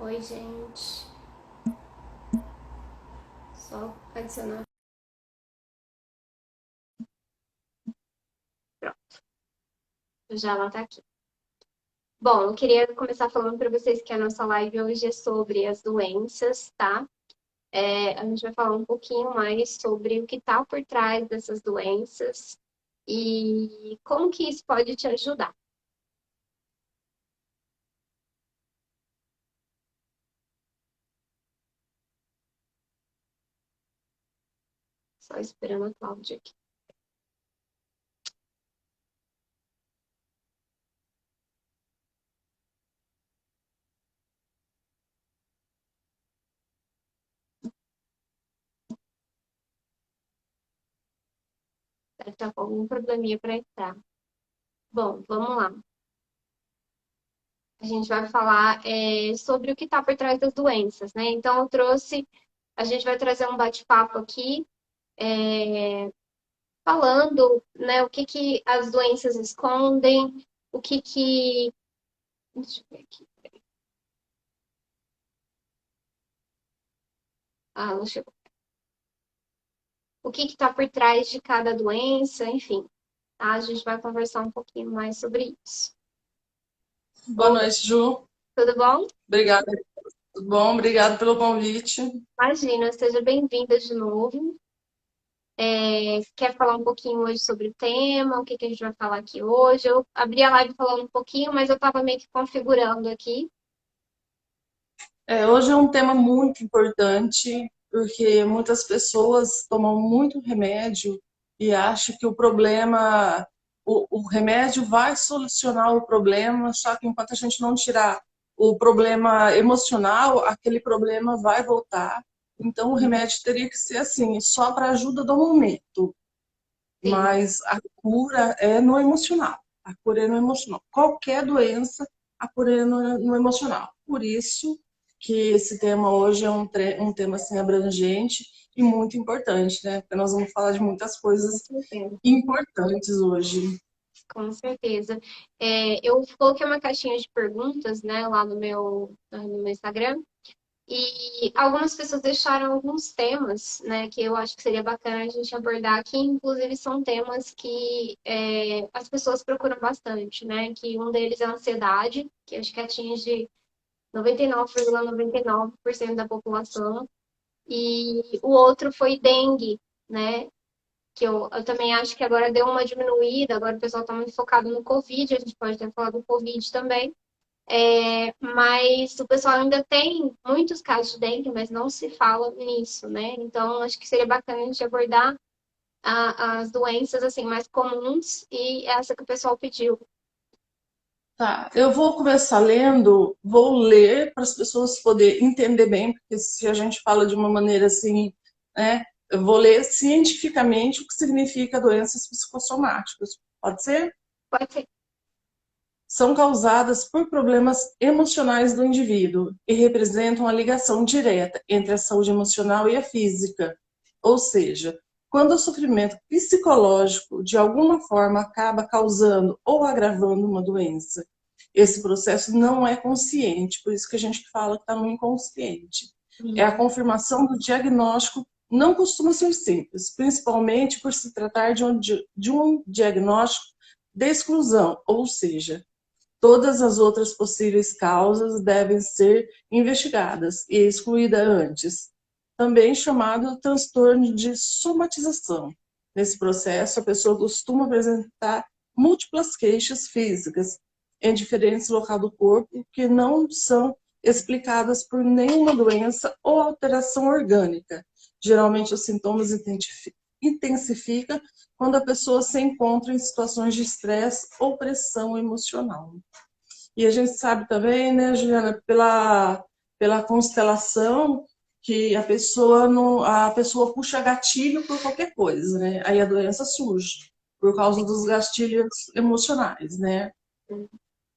Oi, gente. Só adicionar. Pronto, já ela tá aqui. Bom, eu queria começar falando para vocês que a nossa live hoje é sobre as doenças, tá? A gente vai falar um pouquinho mais sobre o que tá por trás dessas doenças e como que isso pode te ajudar. Só esperando a Cláudia aqui. Deve estar com algum probleminha para entrar. Bom, vamos lá. A gente vai falar sobre o que está por trás das doenças, né? Então, a gente vai trazer um bate-papo aqui, falando, né, o que que as doenças escondem, o que que... Deixa eu ver aqui. Ah, não chegou. O que que está por trás de cada doença, enfim. Tá? A gente vai conversar um pouquinho mais sobre isso. Boa Oi, noite, Ju. tudo bom? Obrigada. Tudo bom? Obrigado pelo convite. Imagina, seja bem-vinda de novo. Quer falar um pouquinho hoje sobre o tema, o que que a gente vai falar aqui hoje? Eu abri a live falando um pouquinho, mas eu estava meio que configurando aqui. Hoje é um tema muito importante, porque muitas pessoas tomam muito remédio e acham que o remédio vai solucionar o problema, só que enquanto a gente não tirar o problema emocional, aquele problema vai voltar. Então, o remédio teria que ser assim, só para ajuda do momento. Sim, Mas a cura é no emocional. A cura é no emocional. Qualquer doença, a cura é no emocional. Por isso que esse tema hoje é um tema assim, abrangente e muito importante, né? Porque nós vamos falar de muitas com coisas certeza. importantes hoje. Com certeza. Eu coloquei uma caixinha de perguntas, né, lá no meu Instagram, e algumas pessoas deixaram alguns temas, né, que eu acho que seria bacana a gente abordar aqui. Inclusive, são temas que as pessoas procuram bastante, né, que um deles é a ansiedade, que acho que atinge 99,99% da população, e o outro foi dengue, né, que eu também acho que agora deu uma diminuída, agora o pessoal está muito focado no Covid, a gente pode ter falado do Covid também, mas o pessoal ainda tem muitos casos de dengue, mas não se fala nisso, né? Então, acho que seria bacana a gente abordar as doenças assim mais comuns e essa que o pessoal pediu. Tá, eu vou começar lendo, vou ler para as pessoas poderem entender bem, porque se a gente fala de uma maneira assim, né, eu vou ler cientificamente o que significa doenças psicossomáticas. Pode ser? Pode ser. São causadas por problemas emocionais do indivíduo e representam a ligação direta entre a saúde emocional e a física. Ou seja, quando o sofrimento psicológico de alguma forma acaba causando ou agravando uma doença. Esse processo não é consciente, por isso que a gente fala que está no inconsciente. É a Uhum. confirmação do diagnóstico não costuma ser simples, principalmente por se tratar de um diagnóstico de exclusão, ou seja, todas as outras possíveis causas devem ser investigadas e excluídas antes, também chamado transtorno de somatização. Nesse processo, a pessoa costuma apresentar múltiplas queixas físicas em diferentes locais do corpo que não são explicadas por nenhuma doença ou alteração orgânica. Geralmente, os sintomas intensificam quando a pessoa se encontra em situações de estresse ou pressão emocional. E a gente sabe também, né, Juliana, pela constelação, que a pessoa puxa gatilho por qualquer coisa, né? Aí a doença surge por causa dos gatilhos emocionais, né?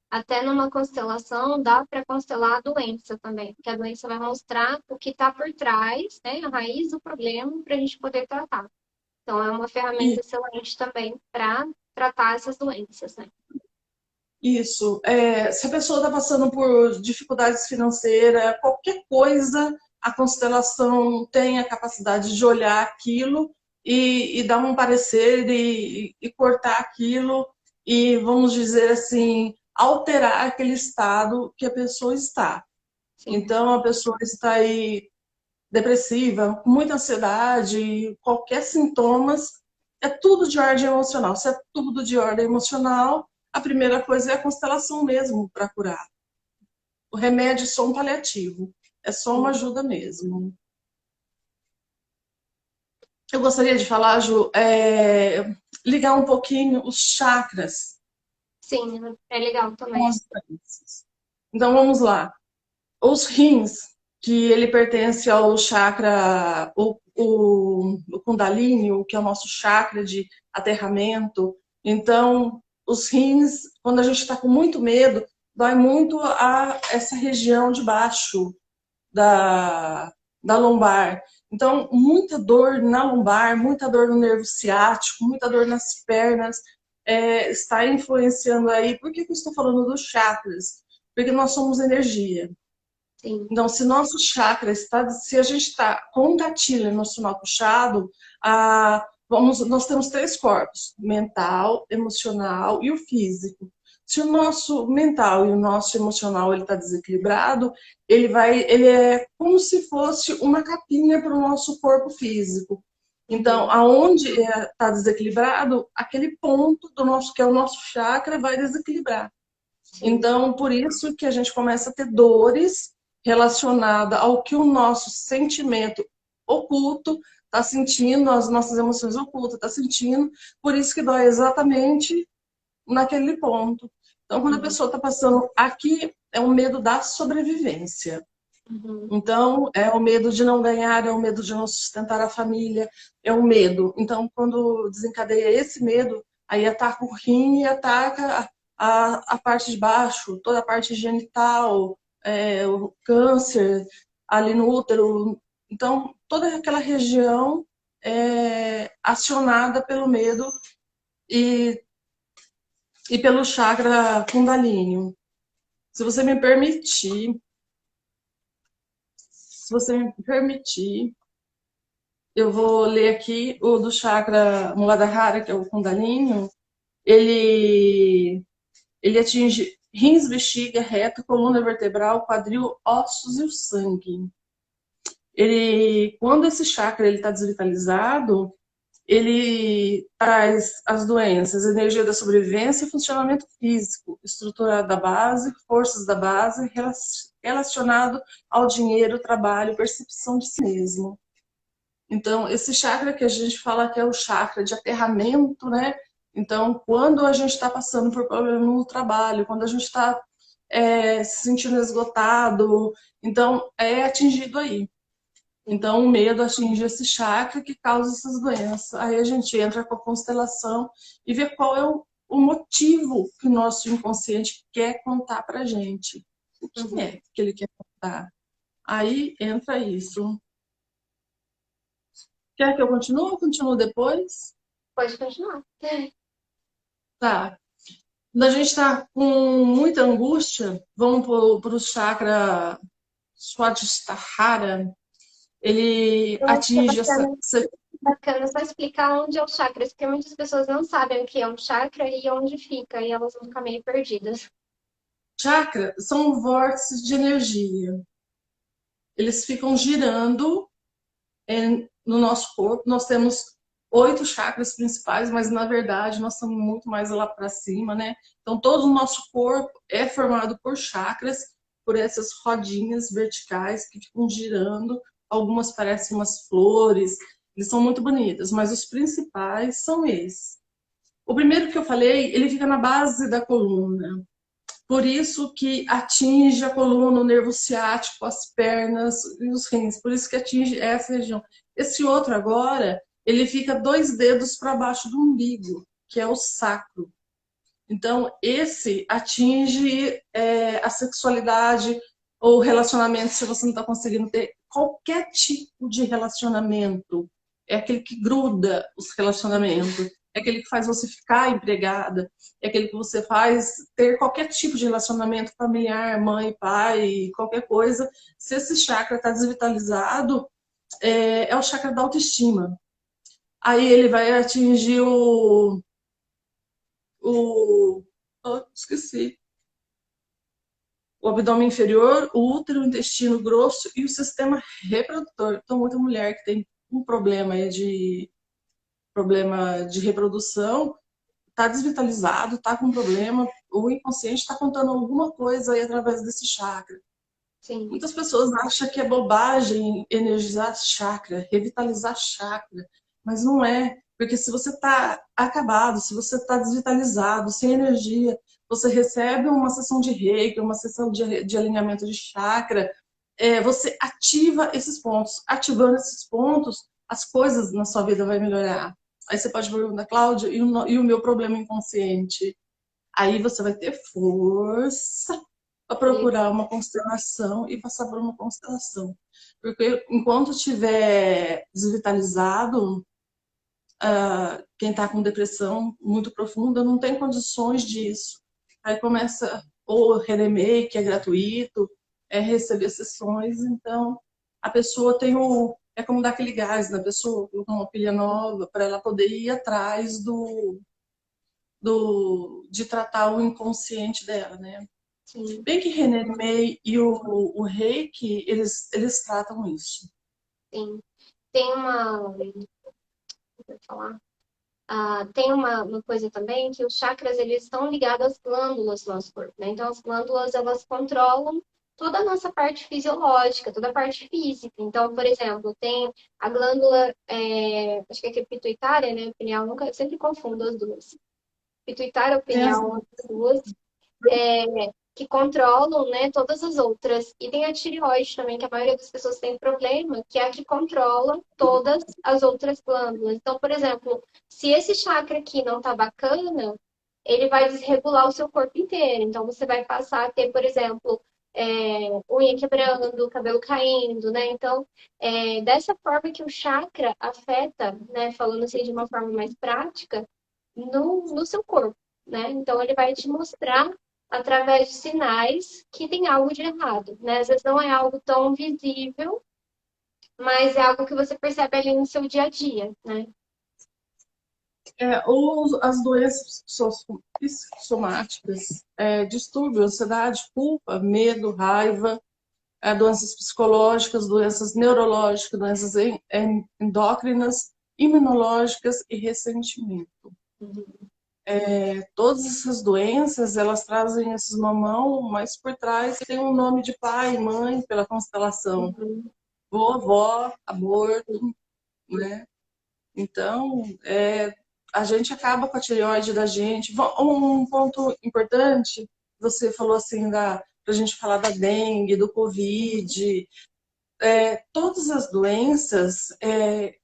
Até numa constelação dá para constelar a doença também, porque a doença vai mostrar o que está por trás, né, a raiz do problema, para a gente poder tratar. Então, é uma ferramenta E excelente também para tratar essas doenças, né? Isso. Se a pessoa está passando por dificuldades financeiras, qualquer coisa, a constelação tem a capacidade de olhar aquilo e dar um parecer e cortar aquilo e, vamos dizer assim, alterar aquele estado que a pessoa está. Sim, Então, a pessoa está aí depressiva, com muita ansiedade, qualquer sintomas, é tudo de ordem emocional. Se é tudo de ordem emocional, a primeira coisa é a constelação mesmo para curar. O remédio é só um paliativo, é só uma sim. ajuda mesmo. Eu gostaria de falar, Ju, ligar um pouquinho os chakras Sim, é legal com também. as doenças. Então vamos lá. Os rins, que ele pertence ao chakra, o Kundalini, que é o nosso chakra de aterramento. Então, os rins, quando a gente está com muito medo, dói muito essa região de baixo da lombar. Então, muita dor na lombar, muita dor no nervo ciático, muita dor nas pernas, está influenciando aí. Por que eu estou falando dos chakras? Porque nós somos energia. Sim. Então, se nosso chakra está, se a gente está com um gatilho emocional puxado, nós temos três corpos: mental, emocional e o físico. Se o nosso mental e o nosso emocional ele está desequilibrado, ele é como se fosse uma capinha para o nosso corpo físico. Então, Uhum. aonde está desequilibrado, aquele ponto do nosso que é o nosso chakra vai desequilibrar. Sim. Então, por isso que a gente começa a ter dores relacionadas ao que o nosso sentimento oculto está sentindo, as nossas emoções ocultas está sentindo, por isso que dói exatamente naquele ponto. Então, quando a Uhum. pessoa está passando aqui, é o medo da sobrevivência. Uhum. Então, é o medo de não ganhar, é o medo de não sustentar a família, é o medo. Então, quando desencadeia esse medo, aí ataca o rim e ataca a parte de baixo, toda a parte genital, o câncer ali no útero. Então, toda aquela região é acionada pelo medo e, e pelo chakra Kundalini. Se você me permitir, se você me permitir, eu vou ler aqui o do chakra Muladhara, que é o Kundalini. Ele, ele atinge rins, bexiga, reta, coluna vertebral, quadril, ossos e o sangue. Quando esse chakra está desvitalizado, ele traz as doenças, energia da sobrevivência e funcionamento físico, estrutura da base, forças da base, relacionado ao dinheiro, trabalho, percepção de si mesmo. Então, esse chakra que a gente fala que é o chakra de aterramento, né? Então, quando a gente está passando por problema no trabalho, quando a gente está se sentindo esgotado, então é atingido aí. Sim. Então, o medo atinge esse chakra que causa essas doenças. Aí a gente entra com a constelação e vê qual é o motivo que o nosso inconsciente quer contar para a gente. O que Uhum. é que ele quer contar? Aí entra isso. Quer que eu continue ou continuo depois? Pode continuar. Tá. Quando a gente está com muita angústia, vamos para o chakra Swadhisthana. Ele Eu acho que é atinge bacana só explicar onde é o chakra, porque muitas pessoas não sabem o que é um chakra e onde fica, e elas vão ficar meio perdidas. chakra, são vórtices de energia. Eles ficam girando no nosso corpo. Nós temos 8 chakras principais, mas na verdade nós estamos muito mais lá para cima, né? Então todo o nosso corpo é formado por chakras, por essas rodinhas verticais que ficam girando. Algumas parecem umas flores, eles são muito bonitas, mas os principais são esses. O primeiro que eu falei, ele fica na base da coluna. Por isso que atinge a coluna, o nervo ciático, as pernas e os rins. Por isso que atinge essa região. Esse outro agora, ele fica 2 dedos para baixo do umbigo, que é o sacro. Então, esse atinge a sexualidade ou relacionamento, se você não está conseguindo ter qualquer tipo de relacionamento. É aquele que gruda os relacionamentos. é aquele que faz você ficar empregada, é aquele que você faz ter qualquer tipo de relacionamento familiar, mãe, pai, qualquer coisa. Se esse chakra está desvitalizado, é o chakra da autoestima. Aí ele vai atingir esqueci. O abdômen inferior, o útero, o intestino grosso e o sistema reprodutor. Então, muita mulher que tem um problema de reprodução está desvitalizado, está com problema, o inconsciente está contando alguma coisa aí através desse chakra. Sim, Muitas pessoas acham que é bobagem energizar chakra, revitalizar chakra, mas não é, porque se você está acabado, se você está desvitalizado, sem energia, você recebe uma sessão de reiki, uma sessão de alinhamento de chakra, você ativa esses pontos. Ativando esses pontos, as coisas na sua vida vai melhorar. Aí você pode perguntar, Cláudia, e o meu problema inconsciente? Aí você vai ter força para procurar uma constelação e passar por uma constelação. Porque enquanto estiver desvitalizado, quem está com depressão muito profunda não tem condições disso. Aí começa o Renemei, que é gratuito, receber sessões. Então, a pessoa tem é como dar aquele gás na pessoa, colocar uma pilha nova para ela poder ir atrás de tratar o inconsciente dela, né? sim, Bem que René May e o Reiki, eles tratam isso. sim. Tem uma, vou falar, tem uma coisa também que os chakras eles estão ligados às glândulas do nosso corpo, né? Então as glândulas elas controlam toda a nossa parte fisiológica, toda a parte física. Então, por exemplo, tem a glândula, acho que é pituitária, né? Pineal, nunca, eu sempre confundo as duas. Pituitária ou É pineal, as duas que controlam, né, todas as outras. E tem a tireoide também, que a maioria das pessoas tem problema, que é a que controla todas as outras glândulas. Então, por exemplo, se esse chakra aqui não tá bacana, ele vai desregular o seu corpo inteiro. Então, você vai passar a ter, por exemplo, unha quebrando, cabelo caindo, né? Então, dessa forma que o chakra afeta, né, falando assim de uma forma mais prática, no seu corpo, né? Então, ele vai te mostrar através de sinais que tem algo de errado, né? Às vezes não é algo tão visível, mas é algo que você percebe ali no seu dia a dia, né? ou as doenças psicossomáticas, distúrbio, ansiedade, culpa, medo, raiva, doenças psicológicas, doenças neurológicas, doenças endócrinas, imunológicas e ressentimento. Uhum. Todas essas doenças, elas trazem esses mamão, mas por trás tem um nome de pai, mãe, pela constelação. Uhum. Vovó, aborto, né? Então, a gente acaba com a tireoide da gente. Um ponto importante, você falou assim, pra gente falar da dengue, do Covid, todas as doenças,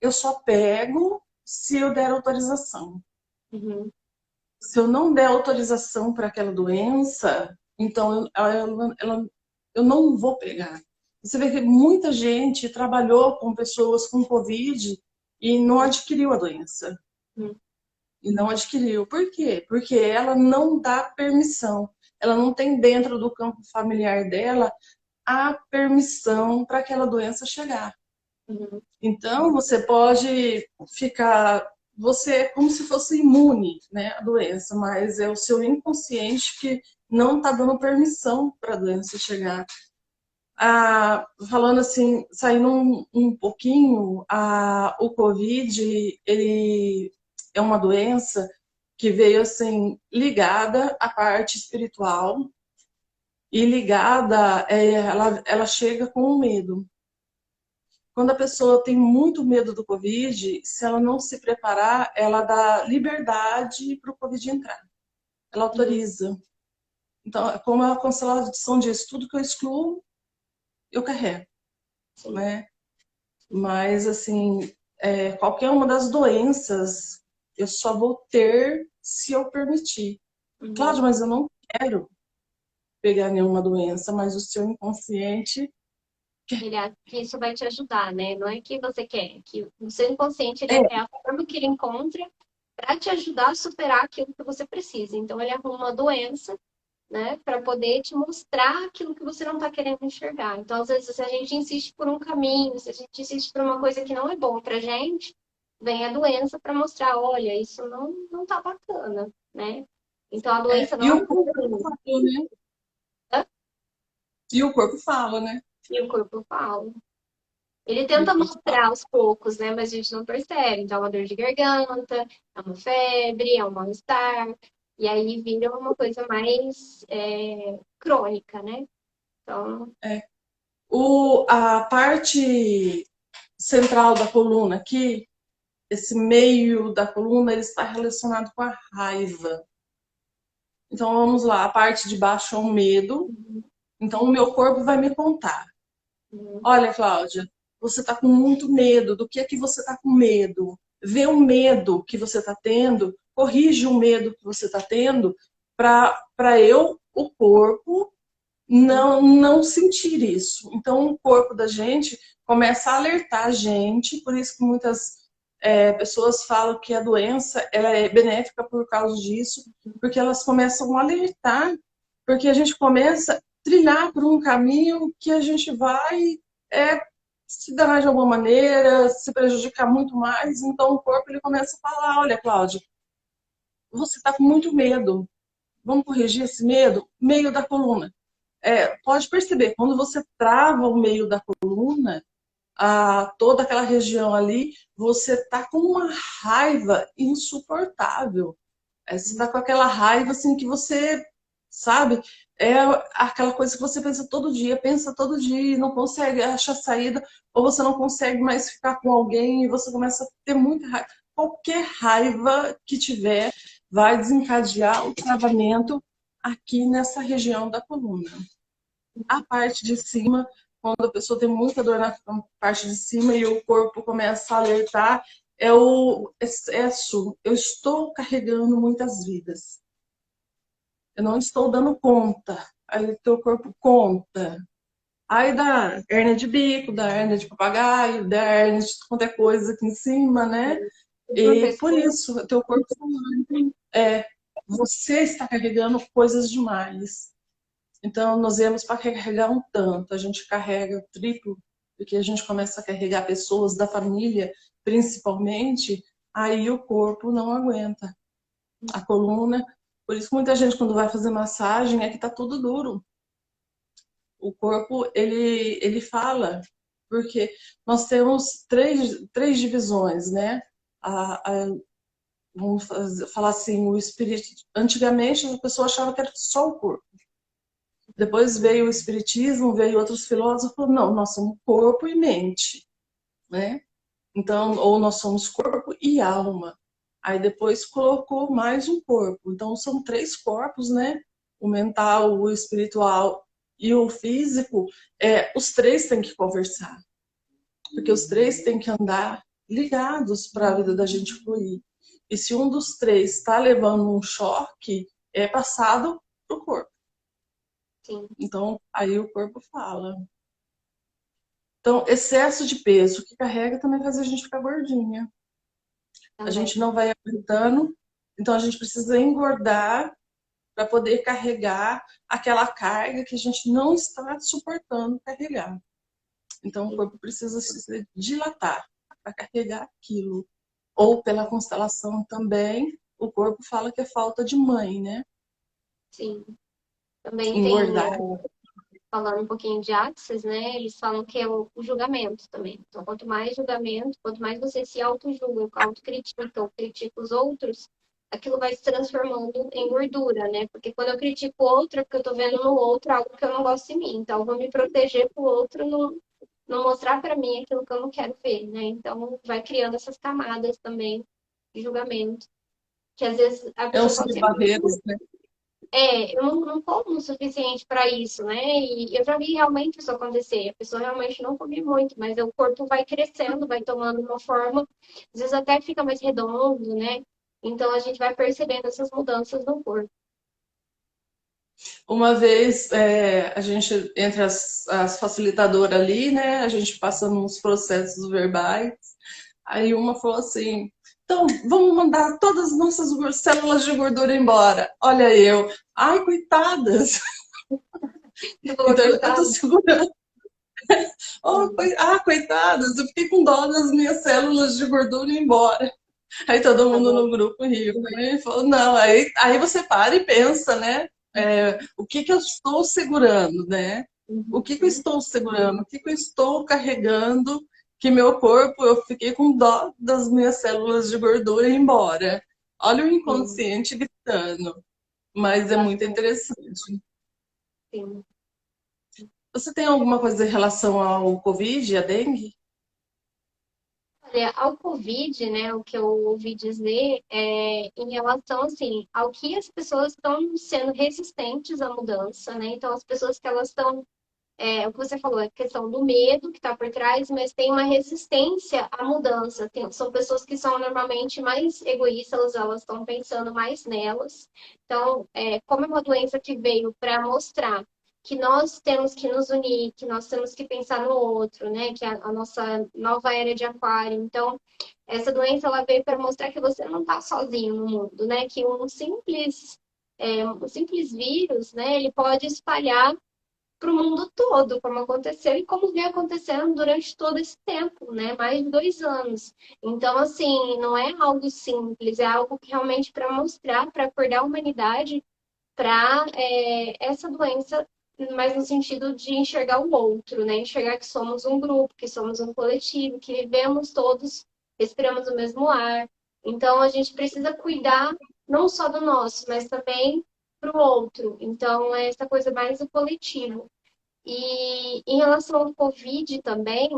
eu só pego se eu der autorização. Uhum. Se eu não der autorização para aquela doença, então eu não vou pegar. Você vê que muita gente trabalhou com pessoas com Covid e não adquiriu a doença. Uhum. E não adquiriu. Por quê? Porque ela não dá permissão. Ela não tem dentro do campo familiar dela a permissão para aquela doença chegar. Uhum. Então, você pode ficar. Você é como se fosse imune, né, à doença, mas é o seu inconsciente que não está dando permissão para a doença chegar. Falando assim, saindo um pouquinho, o Covid, ele é uma doença que veio assim ligada à parte espiritual e ligada, ela chega com o medo. Quando a pessoa tem muito medo do Covid, se ela não se preparar, ela dá liberdade para o Covid entrar. Ela Uhum. autoriza. Então, é como a constelação diz, tudo que eu excluo, eu carrego, Sim. né? Mas, assim, qualquer uma das doenças, eu só vou ter se eu permitir. Uhum. Cláudio, mas eu não quero pegar nenhuma doença, mas o seu inconsciente quer. Ele acha que isso vai te ajudar, né? Não é que você quer, que o seu inconsciente ele É, quer a forma que ele encontra para te ajudar a superar aquilo que você precisa. Então, ele arruma uma doença, né, para poder te mostrar aquilo que você não está querendo enxergar. Então, às vezes, se a gente insiste por um caminho, se a gente insiste por uma coisa que não é bom para gente, vem a doença para mostrar, olha, isso não tá bacana, né? Então, a doença E não o é corpo ruim, fala, né? E o corpo fala, né? e o corpo fala. Ele tenta mostrar aos poucos, né? Mas a gente não percebe. Então, é uma dor de garganta, é uma febre, é um mal-estar. E aí vira uma coisa mais crônica, né? Então, É. A parte central da coluna aqui, esse meio da coluna, ele está relacionado com a raiva. Então vamos lá, a parte de baixo é o medo. uhum, Então o meu corpo vai me contar. uhum, Olha, Cláudia, você está com muito medo. Do que é que você está com medo? Vê o medo que você está tendo, corrige o medo que você está tendo, para eu, o corpo, não sentir isso. Então, o corpo da gente começa a alertar a gente, por isso que muitas pessoas falam que a doença ela é benéfica por causa disso, porque elas começam a alertar, porque a gente começa a trilhar por um caminho que a gente vai é, se danar de alguma maneira, se prejudicar muito mais. Então, o corpo ele começa a falar: olha, Cláudia, você está com muito medo. Vamos corrigir esse medo? Meio da coluna. Pode perceber, quando você trava o meio da coluna, toda aquela região ali, você tá com uma raiva insuportável. Você está com aquela raiva assim que você, sabe, é aquela coisa que você pensa todo dia e não consegue achar saída, ou você não consegue mais ficar com alguém e você começa a ter muita raiva. Qualquer raiva que tiver vai desencadear o travamento aqui nessa região da coluna. A parte de cima, quando a pessoa tem muita dor na parte de cima e o corpo começa a alertar, é o excesso. Eu estou carregando muitas vidas. Eu não estou dando conta. Aí o teu corpo conta. Aí dá hérnia de bico, dá hérnia de papagaio, dá hérnia de qualquer coisa aqui em cima, né? uma E por pessoa, isso, o teu corpo é, você está carregando coisas demais. Então, nós viemos para carregar um tanto, a gente carrega o triplo, porque a gente começa a carregar pessoas da família, principalmente, aí o corpo não aguenta. A coluna, por isso muita gente quando vai fazer massagem é que tá tudo duro. O corpo, ele fala, porque nós temos três divisões, né? Vamos falar assim, o espírito. Antigamente a pessoa achava que era só o corpo. Depois veio o espiritismo, veio outros filósofos, falaram, não, nós somos corpo e mente, né? Então, ou nós somos corpo e alma. Aí depois colocou mais um corpo. Então são três corpos, né? O mental, o espiritual e o físico. Os três têm que conversar, porque os três têm que andar ligados para a vida da gente fluir. E se um dos três está levando um choque, é passado para o corpo. sim, Então, aí o corpo fala. Então, excesso de peso que carrega também faz a gente ficar gordinha. A também. gente não vai aguentando, então a gente precisa engordar para poder carregar aquela carga que a gente não está suportando carregar. Então, o Sim, corpo precisa se dilatar para carregar aquilo. Ou pela constelação também, o corpo fala que é falta de mãe, né? sim. Também tem, Engordar. falando um pouquinho de Axis, né? Eles falam que é o julgamento também. Então, quanto mais julgamento, quanto mais você se auto-julga, autocritica ou critica os outros, aquilo vai se transformando em gordura, né? Porque quando eu critico o outro, é porque eu tô vendo no outro algo que eu não gosto em mim. Então, eu vou me proteger pro outro não mostrar para mim aquilo que eu não quero ver, né? Então, vai criando essas camadas também de julgamento. Que às vezes a É pessoa os fala assim, barreiras, né? eu não como o suficiente para isso, né? E eu já vi realmente isso acontecer. A pessoa realmente não come muito, mas o corpo vai crescendo, vai tomando uma forma, às vezes até fica mais redondo, né? Então a gente vai percebendo essas mudanças no corpo. Uma vez, a gente, entre as facilitadoras ali, né, a gente passando uns processos verbais, aí uma falou assim, Então, vamos mandar todas as nossas células de gordura embora. Olha eu. Ai, coitadas. Você falou, Então, eu tô coitado. segurando. Oh, coitadas. Eu fiquei com dó das minhas células de gordura ir embora. Aí todo Tá mundo bom. no grupo riu, né? E falou, não, aí você para e pensa, né? O que que eu estou segurando, né? O que que eu Uhum. estou segurando? O que que eu estou carregando que meu corpo, eu fiquei com dó das minhas células de gordura ir embora. Olha o Sim, inconsciente gritando, mas é muito bastante, interessante. sim. Você tem alguma coisa em relação ao Covid, a dengue? Olha, ao Covid, né, o que eu ouvi dizer é em relação, assim, ao que as pessoas estão sendo resistentes à mudança, né? Então, as pessoas que elas estão, o que você falou, é a questão do medo que está por trás, mas tem uma resistência à mudança. São pessoas que são normalmente mais egoístas, elas estão pensando mais nelas. Então, como é uma doença que veio para mostrar que nós temos que nos unir, que nós temos que pensar no outro, né? Que é a nossa nova era de aquário. Então, essa doença ela veio para mostrar que você não está sozinho no mundo, né? Que um simples vírus, né? Ele pode espalhar para o mundo todo, como aconteceu e como vem acontecendo durante todo esse tempo, né? Mais de 2 anos. Então, assim, não é algo simples, é algo que realmente para mostrar, para acordar a humanidade para essa doença, mas no sentido de enxergar o outro, né? Enxergar que somos um grupo, que somos um coletivo, que vivemos todos, respiramos o mesmo ar. Então, a gente precisa cuidar não só do nosso, mas também para o outro. Então, é essa coisa mais do coletivo. E em relação ao Covid também,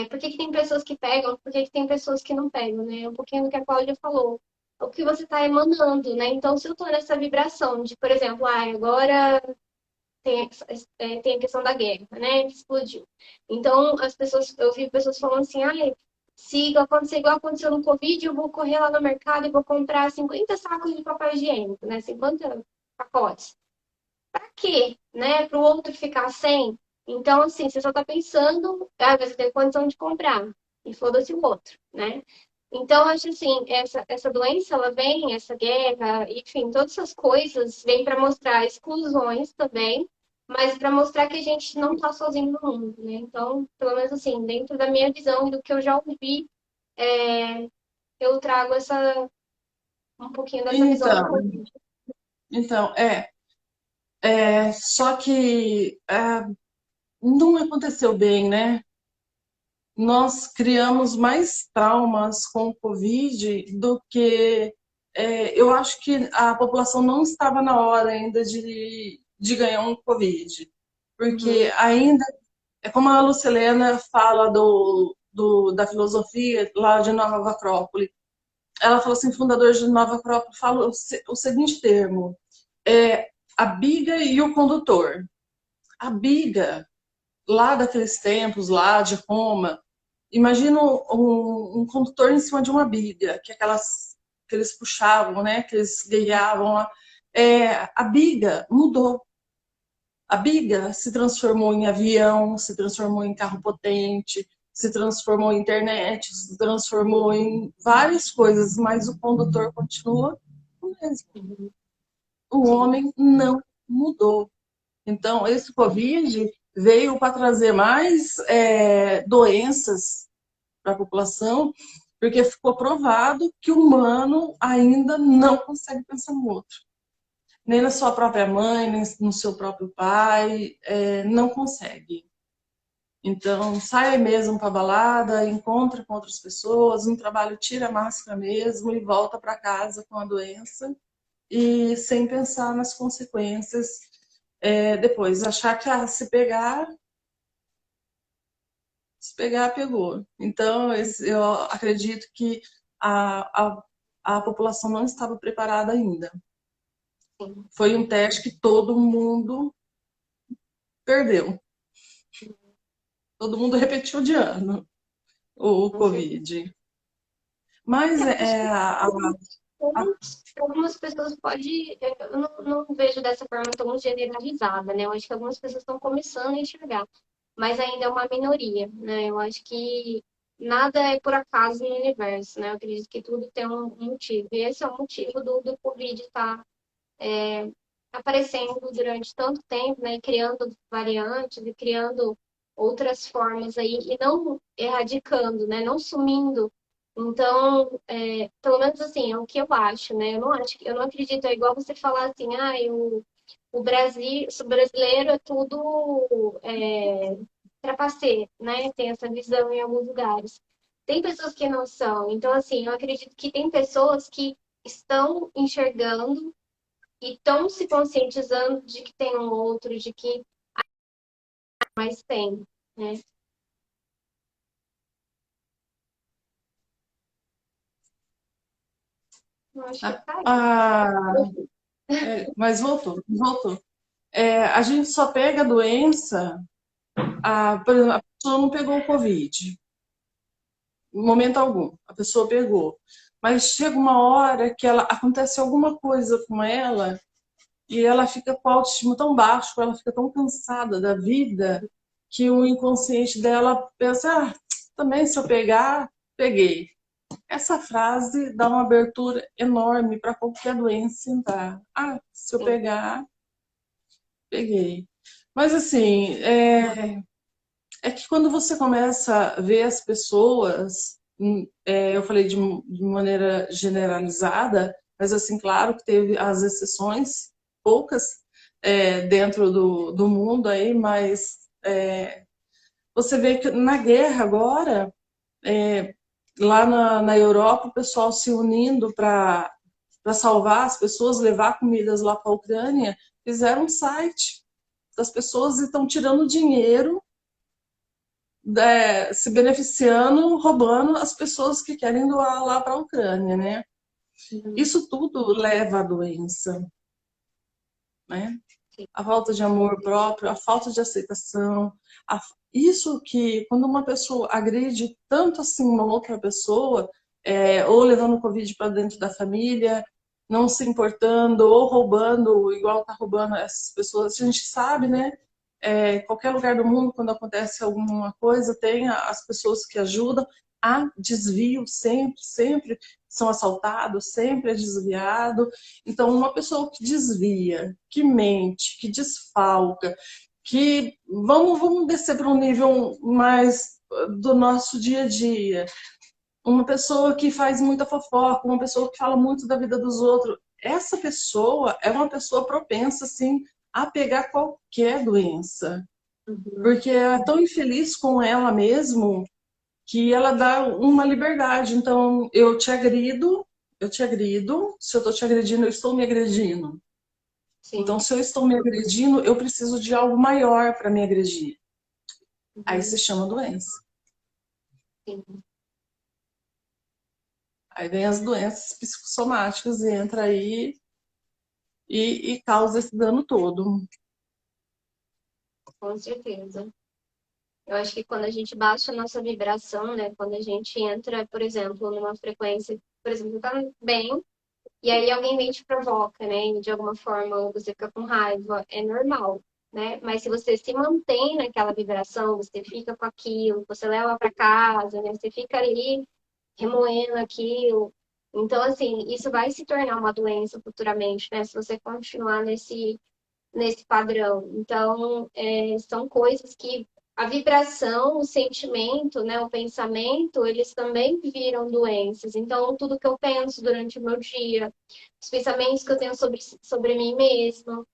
por que que tem pessoas que pegam, por que que tem pessoas que não pegam, né? Um pouquinho do que a Cláudia falou. O que você está emanando, né? Então, se eu estou nessa vibração de, por exemplo, agora tem a questão da guerra, né? Que explodiu. Então, eu vi pessoas falando assim, se acontecer igual aconteceu no Covid, eu vou correr lá no mercado e vou comprar 50 sacos de papel higiênico, né? 50 pacotes quê, né? Para o outro ficar sem. Então, assim, você só está pensando, você tem condição de comprar. E foda-se o outro, né? Então, acho assim, essa doença, ela vem, essa guerra, enfim, todas essas coisas vêm para mostrar exclusões também, mas para mostrar que a gente não está sozinho no mundo, né? Então, pelo menos assim, dentro da minha visão e do que eu já ouvi, é, eu trago um pouquinho dessa visão do Então, Covid. então, só que não aconteceu bem, né? Nós criamos mais traumas com o Covid do que. Eu acho que a população não estava na hora ainda de ganhar um Covid, porque Uhum, ainda, é como a Lucilena fala da filosofia lá de Nova Acrópole. Ela falou assim: fundador de Nova Acrópole fala o seguinte termo: a biga e o condutor. A biga, lá daqueles tempos, lá de Roma, imagina um condutor em cima de uma biga, que eles puxavam, né? Que eles guiavam lá. A biga mudou. A biga se transformou em avião, se transformou em carro potente, se transformou em internet, se transformou em várias coisas, mas o condutor continua o mesmo. uhum, O sim. homem não mudou. Então, esse Covid veio para trazer mais doenças para a população, porque ficou provado que o humano ainda não consegue pensar no outro. Nem na sua própria mãe, nem no seu próprio pai, não consegue. Então, sai mesmo para balada, encontra com outras pessoas, no trabalho tira a máscara mesmo e volta para casa com a doença e sem pensar nas consequências depois. Achar que se pegar, pegou. Então, eu acredito que a, a, a população não estava preparada ainda. Sim. Foi um teste que todo mundo perdeu. Todo mundo repetiu de ano o Com certeza. Covid. Mas Acho que a- para algumas pessoas pode. Eu não vejo dessa forma tão generalizada, né? Eu acho que algumas pessoas estão começando a enxergar, mas ainda é uma minoria, né? Eu acho que nada é por acaso no universo, né? Eu acredito que tudo tem um motivo. E esse é o motivo do Covid estar aparecendo durante tanto tempo, né? Criando variantes e criando outras formas aí, e não erradicando, né? Não sumindo. Então, pelo menos assim, é o que eu acho, né? Eu não acredito, é igual você falar assim, o Brasil, o brasileiro é tudo trapaceiro, né? Tem essa visão em alguns lugares. Tem pessoas que não são. Então, assim, eu acredito que tem pessoas que estão enxergando e estão se conscientizando de que tem um outro, de que mais tem, né? Eu acho que Ah, tá aí. ah, mas voltou, voltou. A gente só pega a doença, por exemplo, a pessoa não pegou o Covid, em momento algum, a pessoa pegou. Mas chega uma hora que acontece alguma coisa com ela e ela fica com a autoestima tão baixo, ela fica tão cansada da vida, que o inconsciente dela pensa, também se eu pegar, peguei. Essa frase dá uma abertura enorme para qualquer doença entrar. Se eu Sim, pegar, peguei. Mas assim, é que quando você começa a ver as pessoas, eu falei de maneira generalizada, mas assim, claro que teve as exceções, poucas, dentro do mundo aí, mas você vê que na guerra agora, lá na Europa, o pessoal se unindo para salvar as pessoas, levar comidas lá para a Ucrânia, fizeram um site das pessoas e estão tirando dinheiro, se beneficiando, roubando as pessoas que querem doar lá para a Ucrânia, né? sim, Isso tudo leva à doença, né? sim. A falta de amor próprio, a falta de aceitação, isso que quando uma pessoa agride tanto assim uma outra pessoa, ou levando o Covid para dentro da família, não se importando, ou roubando, igual tá roubando essas pessoas, a gente sabe, né? Qualquer lugar do mundo, quando acontece alguma coisa, tem as pessoas que ajudam. Há desvio sempre, sempre são assaltados, sempre é desviado. Então, uma pessoa que desvia, que mente, que desfalca, que vamos descer para um nível mais do nosso dia a dia. Uma pessoa que faz muita fofoca, uma pessoa que fala muito da vida dos outros. Essa pessoa é uma pessoa propensa, assim, a pegar qualquer doença, Uhum. porque é tão infeliz com ela mesmo que ela dá uma liberdade. Então, eu te agrido, se eu estou te agredindo, eu estou me agredindo. Então, Sim. se eu estou me agredindo, eu preciso de algo maior para me agredir. Aí Uhum. se chama doença. Sim. Aí vem as doenças psicossomáticas e entra aí e causa esse dano todo. Com certeza. Eu acho que quando a gente baixa a nossa vibração, né? Quando a gente entra, por exemplo, numa frequência, por exemplo, tá bem, e aí alguém vem e te provoca, né? E de alguma forma você fica com raiva, é normal, né? Mas se você se mantém naquela vibração, você fica com aquilo, você leva para casa, né? Você fica ali remoendo aquilo. Então, assim, isso vai se tornar uma doença futuramente, né? Se você continuar nesse padrão. Então, são coisas que a vibração, o sentimento, né, o pensamento, eles também viram doenças. Então, tudo que eu penso durante o meu dia, os pensamentos que eu tenho sobre mim mesma,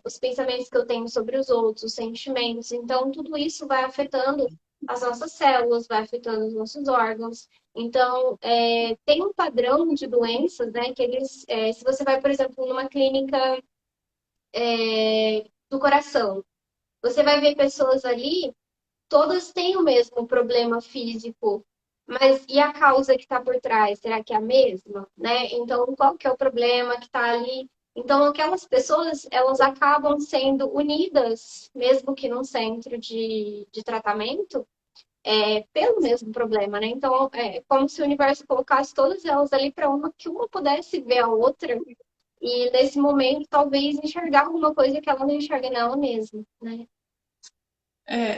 os pensamentos que eu tenho sobre os outros, os sentimentos. Então, tudo isso vai afetando as nossas células, vai afetando os nossos órgãos. Então, tem um padrão de doenças, né, que eles, se você vai, por exemplo, numa clínica do coração. Você vai ver pessoas ali, todas têm o mesmo problema físico, mas e a causa que está por trás? Será que é a mesma? Né? Então, qual que é o problema que está ali? Então, aquelas pessoas, elas acabam sendo unidas, mesmo que num centro de tratamento, pelo mesmo problema, né? Então, é como se o universo colocasse todas elas ali para uma, que uma pudesse ver a outra e nesse momento, talvez enxergar alguma coisa que ela não enxerga nela mesma, né?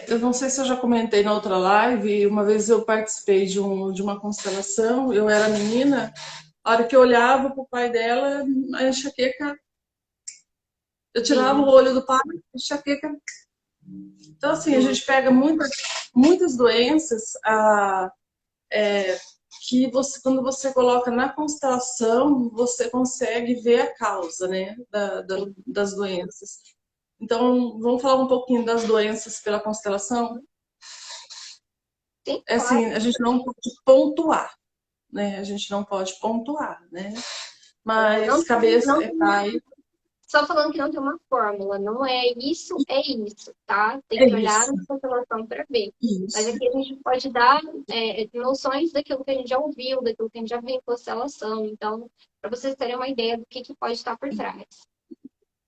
Eu não sei se eu já comentei na outra live, uma vez eu participei de uma constelação, eu era menina, a hora que eu olhava pro pai dela, a enxaqueca, eu tirava o Vinha. olho do pai, a enxaqueca. Então, assim, a gente pega muitas doenças que você, quando você coloca na constelação, você consegue ver a causa, né, Sim, das doenças. Então, vamos falar um pouquinho das doenças pela constelação? sim, É assim, claro. a gente não pode pontuar, né? A gente não pode pontuar, né? Mas Não, cabeça não é tem, pai, só falando que não tem uma fórmula, não é isso, tá? Tem é que olhar isso, na constelação para ver. Mas isso. aqui a gente pode dar noções daquilo que a gente já ouviu, daquilo que a gente já viu em constelação. Então, para vocês terem uma ideia do que pode estar por trás.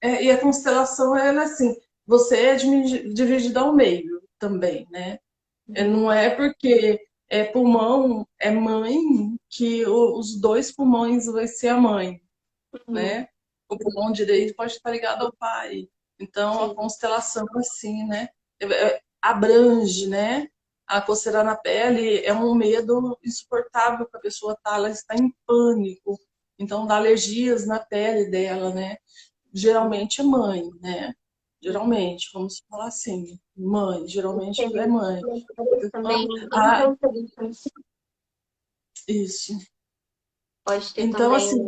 E a constelação, ela é assim, você é dividido ao meio também, né? Uhum, Não é porque é pulmão, é mãe, que os dois pulmões vai ser a mãe, uhum, né? O pulmão direito pode estar ligado ao pai. Então, a sim, constelação, assim, né? Abrange, né? A coceira na pele é um medo insuportável que a pessoa tá, ela está em pânico. Então, dá alergias na pele dela, né? sim, Geralmente é mãe, né? uhum. Geralmente, vamos falar assim, mãe, geralmente é Excelente. mãe. Mulheres também, Ah, infantis, isso. pode ter Então, também. assim,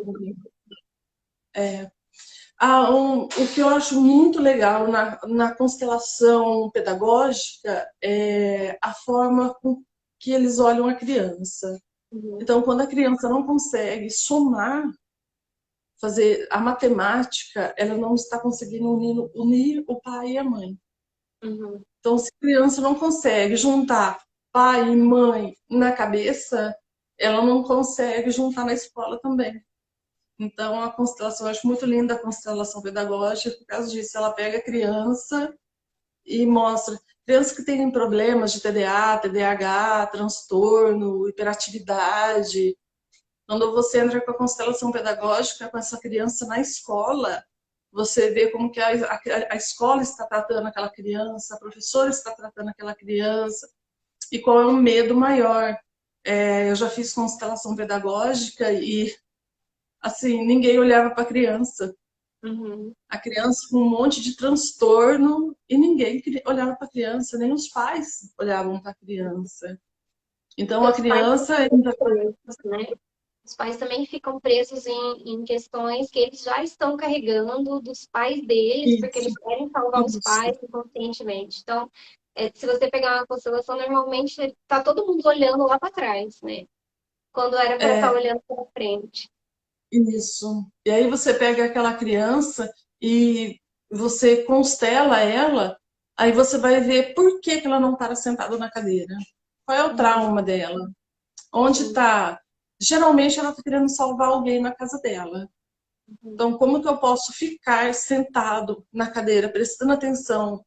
o que eu acho muito legal na constelação pedagógica é a forma com que eles olham a criança. Uhum, Então, quando a criança não consegue somar, fazer a matemática, ela não está conseguindo unir o pai e a mãe. uhum, Então, se a criança não consegue juntar pai e mãe na cabeça, ela não consegue juntar na escola também. Então, a constelação, eu acho muito linda a constelação pedagógica, por causa disso. Ela pega a criança e mostra. Crianças que têm problemas de TDA, TDAH, transtorno, hiperatividade. Quando você entra com a constelação pedagógica com essa criança na escola, você vê como que a escola está tratando aquela criança, a professora está tratando aquela criança, e qual é o medo maior. Eu já fiz constelação pedagógica e, assim, ninguém olhava para a criança. uhum. A criança com um monte de transtorno e ninguém olhava para a criança, nem os pais olhavam para a criança. Então Porque a os pais criança ainda. né? Os pais também ficam presos em questões que eles já estão carregando dos pais deles, porque Isso, eles querem salvar os isso. pais inconscientemente. Então, se você pegar uma constelação, normalmente tá todo mundo olhando lá para trás, né? Quando era para estar É, olhando para frente. isso. E aí você pega aquela criança e você constela ela, aí você vai ver por que que ela não para sentada na cadeira. Qual é o Uhum, trauma dela? Onde sim, está? Geralmente ela está querendo salvar alguém na casa dela. uhum, Então, como que eu posso ficar sentado na cadeira, prestando atenção,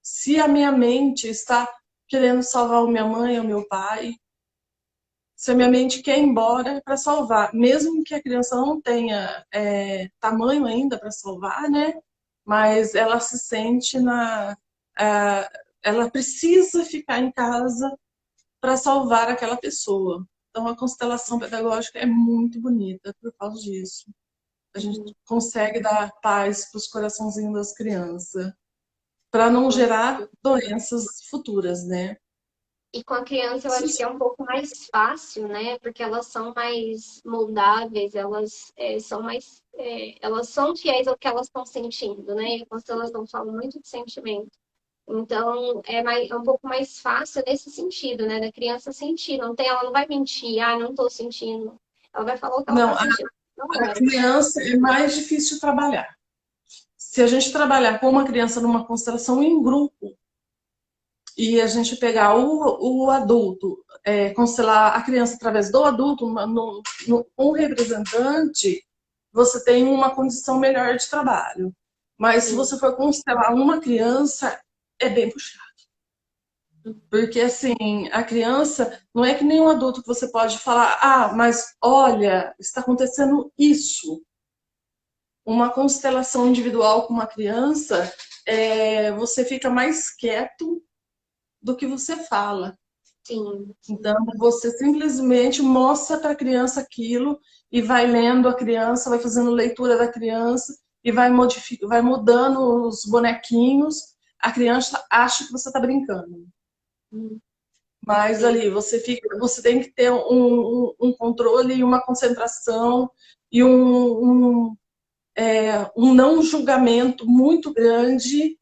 se a minha mente está querendo salvar a minha mãe ou meu pai? Se a minha sim, mente quer ir embora para salvar, mesmo que a criança não tenha tamanho ainda para salvar, né? Mas ela se sente ela precisa ficar em casa para salvar aquela pessoa. Então a constelação pedagógica é muito bonita por causa disso. A gente uhum. consegue dar paz para os coraçãozinhos das crianças, para não Com gerar doenças futuras, né? E com a criança eu acho que é um pouco mais fácil, né? Porque elas são mais moldáveis, elas são mais. Elas são fiéis ao que elas estão sentindo, né? E a constelação fala muito de sentimento. Então é um pouco mais fácil nesse sentido, né? Da criança sentir. Ela não vai mentir, não tô sentindo. Ela vai falar o que ela Não, tá sentindo na a hora. criança é mais difícil de trabalhar. Se a gente trabalhar com uma criança numa constelação em grupo e a gente pegar o adulto, constelar a criança através do adulto, um representante, você tem uma condição melhor de trabalho. Mas se Sim. você for constelar uma criança, é bem puxado. Porque, assim, a criança não é que nem um adulto que você pode falar, mas olha, está acontecendo isso. Uma constelação individual com uma criança, você fica mais quieto, do que você fala. Sim, Então, você simplesmente mostra para a criança aquilo e vai lendo a criança, vai fazendo leitura da criança e vai mudando os bonequinhos. A criança acha que você está brincando. sim, Mas sim, ali você tem que ter um controle e uma concentração e um não julgamento muito grande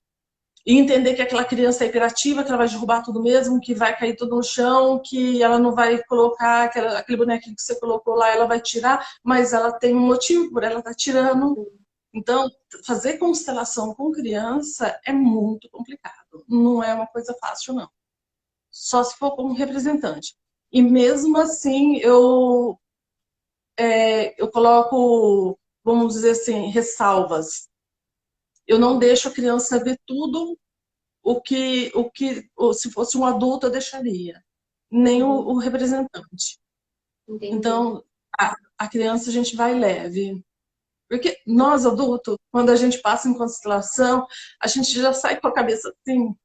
e entender que aquela criança é hiperativa, que ela vai derrubar tudo mesmo, que vai cair tudo no chão, que ela não vai colocar aquele bonequinho que você colocou lá, ela vai tirar, mas ela tem um motivo por ela estar tirando. Então, fazer constelação com criança é muito complicado. Não é uma coisa fácil, não. Só se for como representante. E mesmo assim, eu coloco, vamos dizer assim, ressalvas. Eu não deixo a criança ver tudo se fosse um adulto, eu deixaria. Nem uhum, o representante. entendi. Então, a criança a gente vai leve. Porque nós, adultos, quando a gente passa em constelação, a gente já sai com a cabeça assim,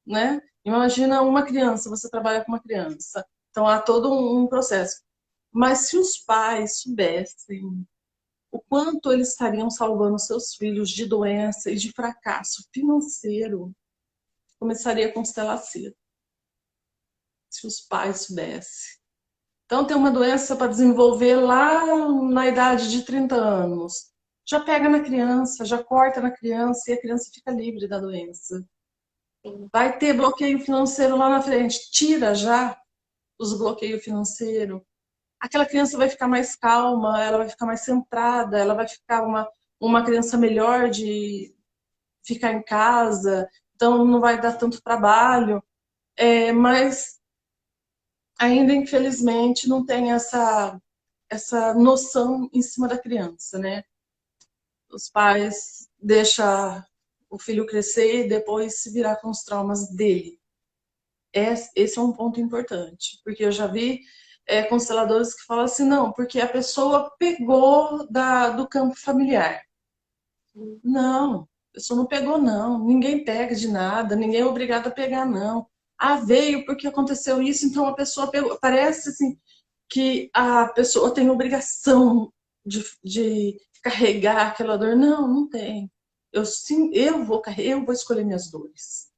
né? Imagina uma criança, você trabalha com uma criança. Então, há todo um processo. Mas se os pais soubessem o quanto eles estariam salvando seus filhos de doença e de fracasso financeiro, começaria a constelar cedo, se os pais soubessem. Então, tem uma doença para desenvolver lá na idade de 30 anos. Já pega na criança, já corta na criança e a criança fica livre da doença. Sim, Vai ter bloqueio financeiro lá na frente, tira já os bloqueios financeiros. Aquela criança vai ficar mais calma, ela vai ficar mais centrada, ela vai ficar uma criança melhor de ficar em casa, então não vai dar tanto trabalho. Mas ainda, infelizmente, não tem essa noção em cima da criança, né? Os pais deixam o filho crescer e depois se virar com os traumas dele. Esse é um ponto importante, porque eu já vi consteladores que falam assim, não, porque a pessoa pegou do campo familiar. sim, Não, a pessoa não pegou, não. Ninguém pega de nada, ninguém é obrigado a pegar, não. Ah, veio porque aconteceu isso, então a pessoa pegou. Parece assim que a pessoa tem obrigação de carregar aquela dor. Não, não tem. Sim, eu vou escolher minhas dores.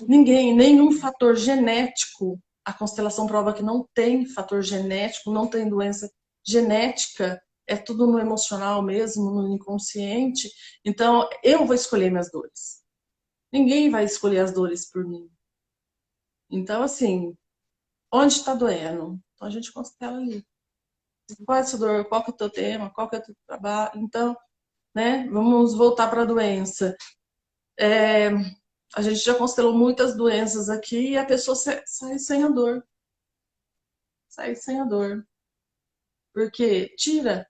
Nenhum fator genético. A constelação prova que não tem fator genético, não tem doença genética, é tudo no emocional mesmo, no inconsciente. Então, eu vou escolher minhas dores. Ninguém vai escolher as dores por mim. Então, assim, onde está doendo? Então, a gente constela ali. Qual é a sua dor? Qual que é o teu tema? Qual que é o teu trabalho? Então, né, vamos voltar para a doença. A gente já constelou muitas doenças aqui e a pessoa sai sem a dor. Sai sem a dor. Porque tira.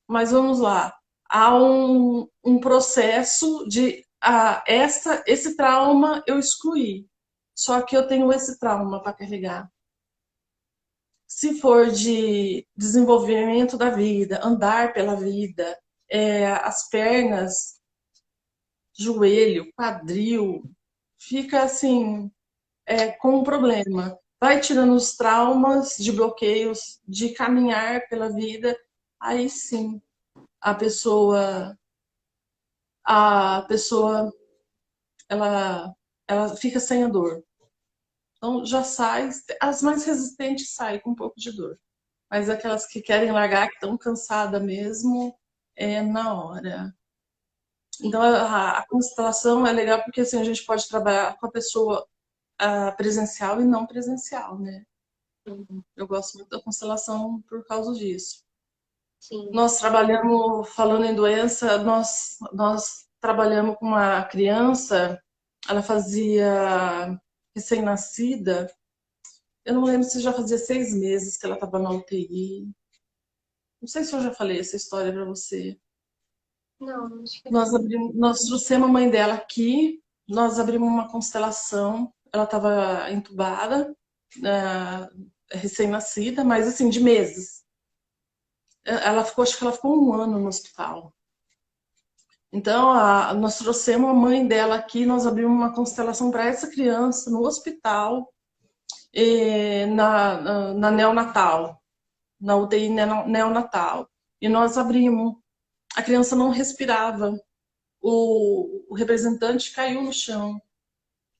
Mas vamos lá. Há um processo de esse trauma eu excluí. Só que eu tenho esse trauma para carregar. Se for de desenvolvimento da vida, andar pela vida, as pernas, joelho, quadril, fica assim, com um problema. Vai tirando os traumas de bloqueios de caminhar pela vida, aí sim a pessoa, a pessoa ela fica sem a dor. Então já sai, as mais resistentes saem com um pouco de dor. Mas aquelas que querem largar, que estão cansadas mesmo, é na hora. Então sim. a constelação é legal porque assim, a gente pode trabalhar com a pessoa presencial e não presencial, né? Uhum. Eu gosto muito da constelação por causa disso. Sim, Nós trabalhamos, falando em doença, nós trabalhamos com uma criança, ela fazia recém-nascida, eu não lembro se já fazia 6 meses que ela estava na UTI. Não sei se eu já falei essa história para você. não, acho que Nós, não. nós trouxemos a mãe dela aqui, nós abrimos uma constelação, ela estava entubada, recém-nascida, mas assim, de meses. Acho que ela ficou 1 ano no hospital. Então, nós trouxemos a mãe dela aqui, nós abrimos uma constelação para essa criança no hospital, na neonatal, na UTI neonatal. E nós abrimos. A criança não respirava. O representante caiu no chão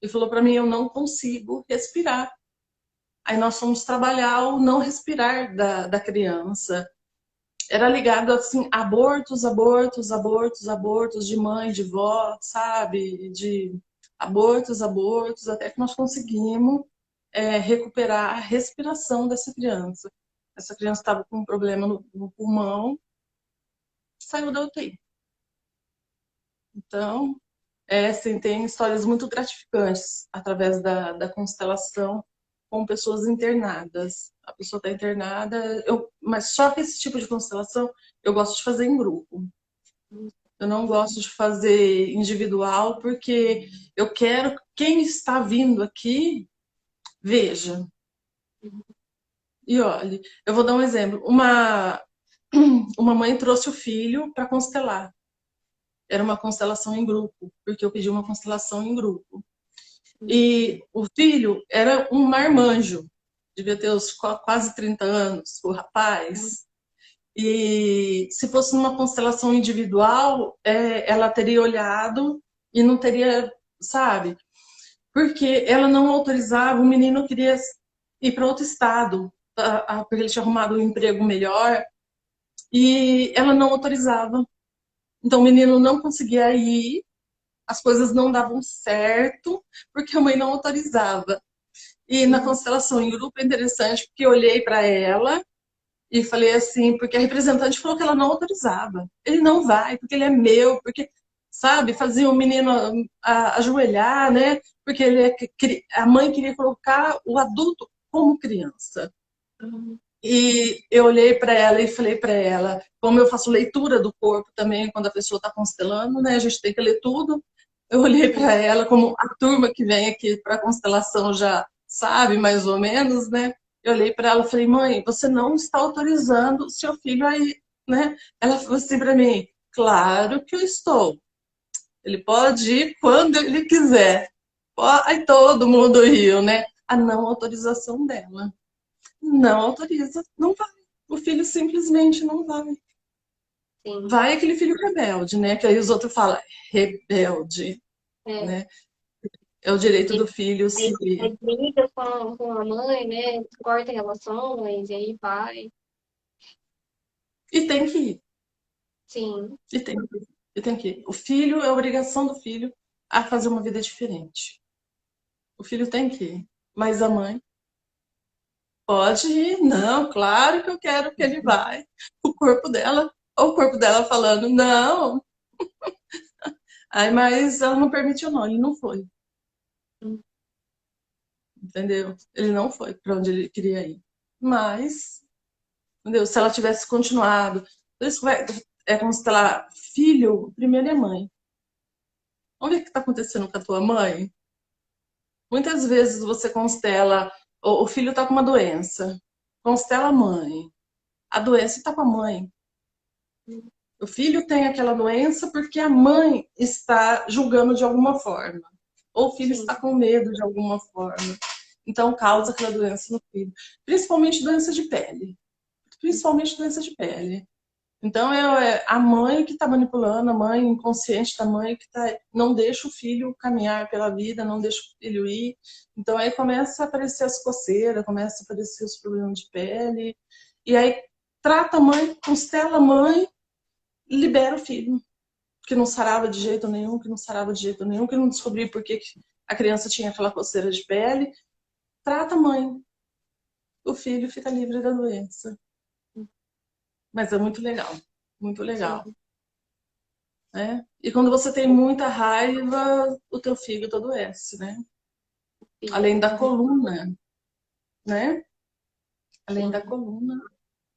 e falou para mim: eu não consigo respirar. Aí nós fomos trabalhar o não respirar da criança. Era ligado assim, abortos, abortos, abortos, abortos de mãe, de vó, sabe? De abortos, abortos, até que nós conseguimos recuperar a respiração dessa criança. Essa criança estava com um problema no pulmão, saiu da UTI. Então, assim, tem histórias muito gratificantes através da constelação com pessoas internadas. A pessoa está internada, mas só que esse tipo de constelação eu gosto de fazer em grupo. Eu não gosto de fazer individual, porque eu quero que quem está vindo aqui veja. E olhe, eu vou dar um exemplo. Uma mãe trouxe o filho para constelar. Era uma constelação em grupo, porque eu pedi uma constelação em grupo. E o filho era um marmanjo, devia ter uns quase 30 anos, o rapaz. E se fosse numa constelação individual, ela teria olhado e não teria, sabe? Porque ela não autorizava, o menino queria ir para outro estado, porque ele tinha arrumado um emprego melhor, e ela não autorizava. Então o menino não conseguia ir, as coisas não davam certo, porque a mãe não autorizava. E na constelação em grupo é interessante, porque eu olhei para ela e falei assim, porque a representante falou que ela não autorizava. Ele não vai, porque ele é meu, porque, sabe, fazia o menino ajoelhar, né? Porque a mãe queria colocar o adulto como criança. E eu olhei para ela e falei para ela, como eu faço leitura do corpo também, quando a pessoa está constelando, né? A gente tem que ler tudo. Eu olhei para ela, como a turma que vem aqui para a constelação já sabe, mais ou menos, né? Eu olhei para ela e falei: mãe, você não está autorizando o seu filho aí, né? Ela falou assim para mim: claro que eu estou. Ele pode ir quando ele quiser. Aí todo mundo riu, né? A não autorização dela. Não autoriza, não vai. O filho simplesmente não vai. Sim. Vai aquele filho rebelde, né? Que aí os outros falam, rebelde, É. né? É o direito Ele, do filho se. aí briga com a mãe, né? Corta relações, e aí vai. E tem que ir. Sim. E tem que ir. E tem que ir. O filho, é a obrigação do filho a fazer uma vida diferente. O filho tem que ir. Mas a mãe pode ir. Não, claro que eu quero que ele vai. O corpo dela falando, não. Aí, mas ela não permitiu, não. Ele não foi. Entendeu? Ele não foi para onde ele queria ir. Mas, entendeu? Se ela tivesse continuado, por isso é como se ela, filho, primeiro é mãe. Vamos ver o que está acontecendo com a tua mãe? Muitas vezes você constela, o filho está com uma doença, constela a mãe, a doença está com a mãe. O filho tem aquela doença porque a mãe está julgando de alguma forma. Ou o filho está Sim. com medo de alguma forma. Então causa aquela doença no filho. Principalmente doença de pele. Principalmente doença de pele. Então é a mãe que está manipulando, a mãe inconsciente da mãe que não deixa o filho caminhar pela vida, não deixa o filho ir. Então aí começa a aparecer as coceiras, começa a aparecer os problemas de pele. E aí trata a mãe, constela a mãe, libera o filho. Que não sarava de jeito nenhum, que não sarava de jeito nenhum, que não descobria por que a criança tinha aquela coceira de pele. Trata a mãe. O filho fica livre da doença. Mas é muito legal. Muito legal. Sim. Né? E quando você tem muita raiva, o teu fígado adoece, né? Além da Sim. coluna, né? Além da Sim. coluna,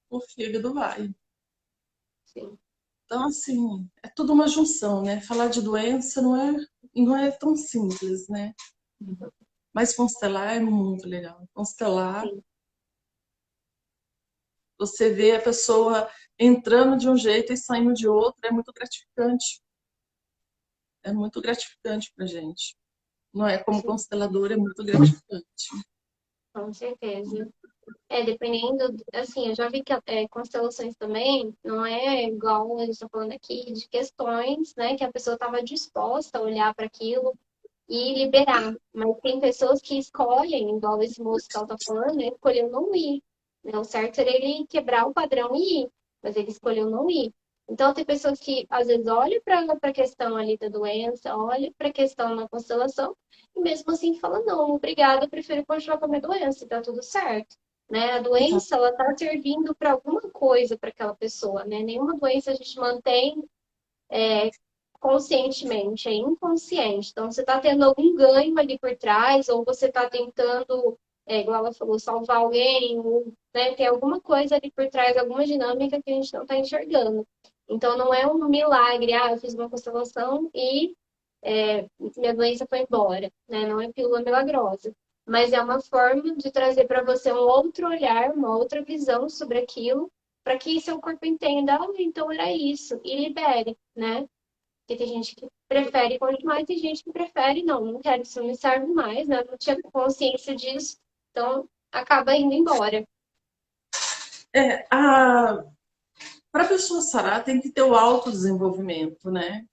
o fígado vai. Sim. Então, assim, é tudo uma junção, né? Falar de doença não é tão simples, né? Mas constelar é muito legal. Constelar, Sim. você vê a pessoa entrando de um jeito e saindo de outro, é muito gratificante. é muito gratificante pra gente. Não é como constelador, é muito gratificante. Com certeza. Dependendo, assim, eu já vi que constelações também não é igual a gente está falando aqui, de questões, né, que a pessoa estava disposta a olhar para aquilo e liberar. Mas tem pessoas que escolhem, igual esse moço que ela tá falando, né, escolheu não ir. Né? O certo seria ele quebrar o padrão e ir, mas ele escolheu não ir. Então, tem pessoas que às vezes olham para a questão ali da doença, olham para a questão da constelação, e mesmo assim fala, não, obrigada, eu prefiro continuar com a minha doença, e tá tudo certo. Né? A Exato. doença, ela tá servindo para alguma coisa para aquela pessoa, né? Nenhuma doença a gente mantém conscientemente, é inconsciente. Então, você está tendo algum ganho ali por trás, ou você está tentando, igual ela falou, salvar alguém, ou, né, tem alguma coisa ali por trás, alguma dinâmica que a gente não está enxergando. Então, não é um milagre, eu fiz uma constelação e minha doença foi embora, né? Não é pílula milagrosa. Mas é uma forma de trazer para você um outro olhar, uma outra visão sobre aquilo, para que seu corpo entenda, então era isso, e libere, né? Porque tem gente que prefere continuar e tem gente que prefere, não quero, isso não me serve mais, né? Eu não tinha consciência disso, então acaba indo embora. É, para a pessoa sarar, tem que ter o autodesenvolvimento, né?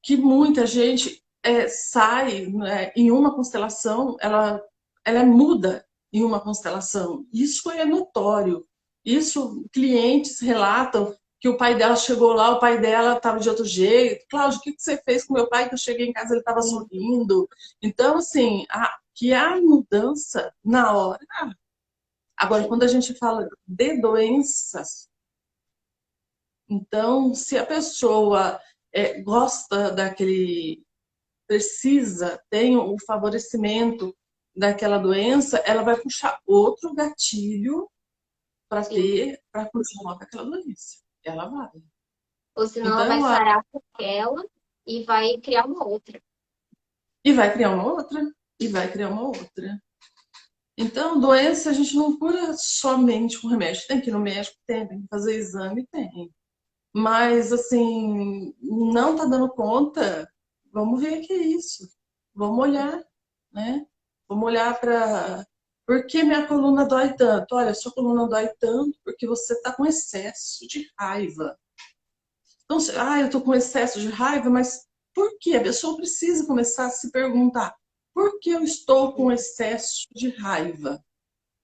Que muita gente sai, né, em uma constelação, ela muda em uma constelação. Isso é notório. Isso, clientes relatam que o pai dela chegou lá, o pai dela estava de outro jeito. Cláudio, o que você fez com meu pai que eu cheguei em casa ele estava sorrindo? Então, assim, que há mudança na hora. Agora, quando a gente fala de doenças, então, se a pessoa gosta daquele, precisa, tem o favorecimento daquela doença, ela vai puxar outro gatilho para Sim. para continuar com aquela doença. Ela vai. Ou senão ela vai Então, sarar com aquela e vai criar uma outra. e vai criar uma outra, e vai criar uma outra. Então, doença a gente não cura somente com remédio. Tem que ir no médico, tem que fazer exame, tem. Mas, assim, não tá dando conta, vamos ver o que é isso. Vamos olhar, né? Vamos olhar para. Por que minha coluna dói tanto? Olha, sua coluna dói tanto porque você está com excesso de raiva. Então, eu estou com excesso de raiva, mas por quê? A pessoa precisa começar a se perguntar: por que eu estou com excesso de raiva?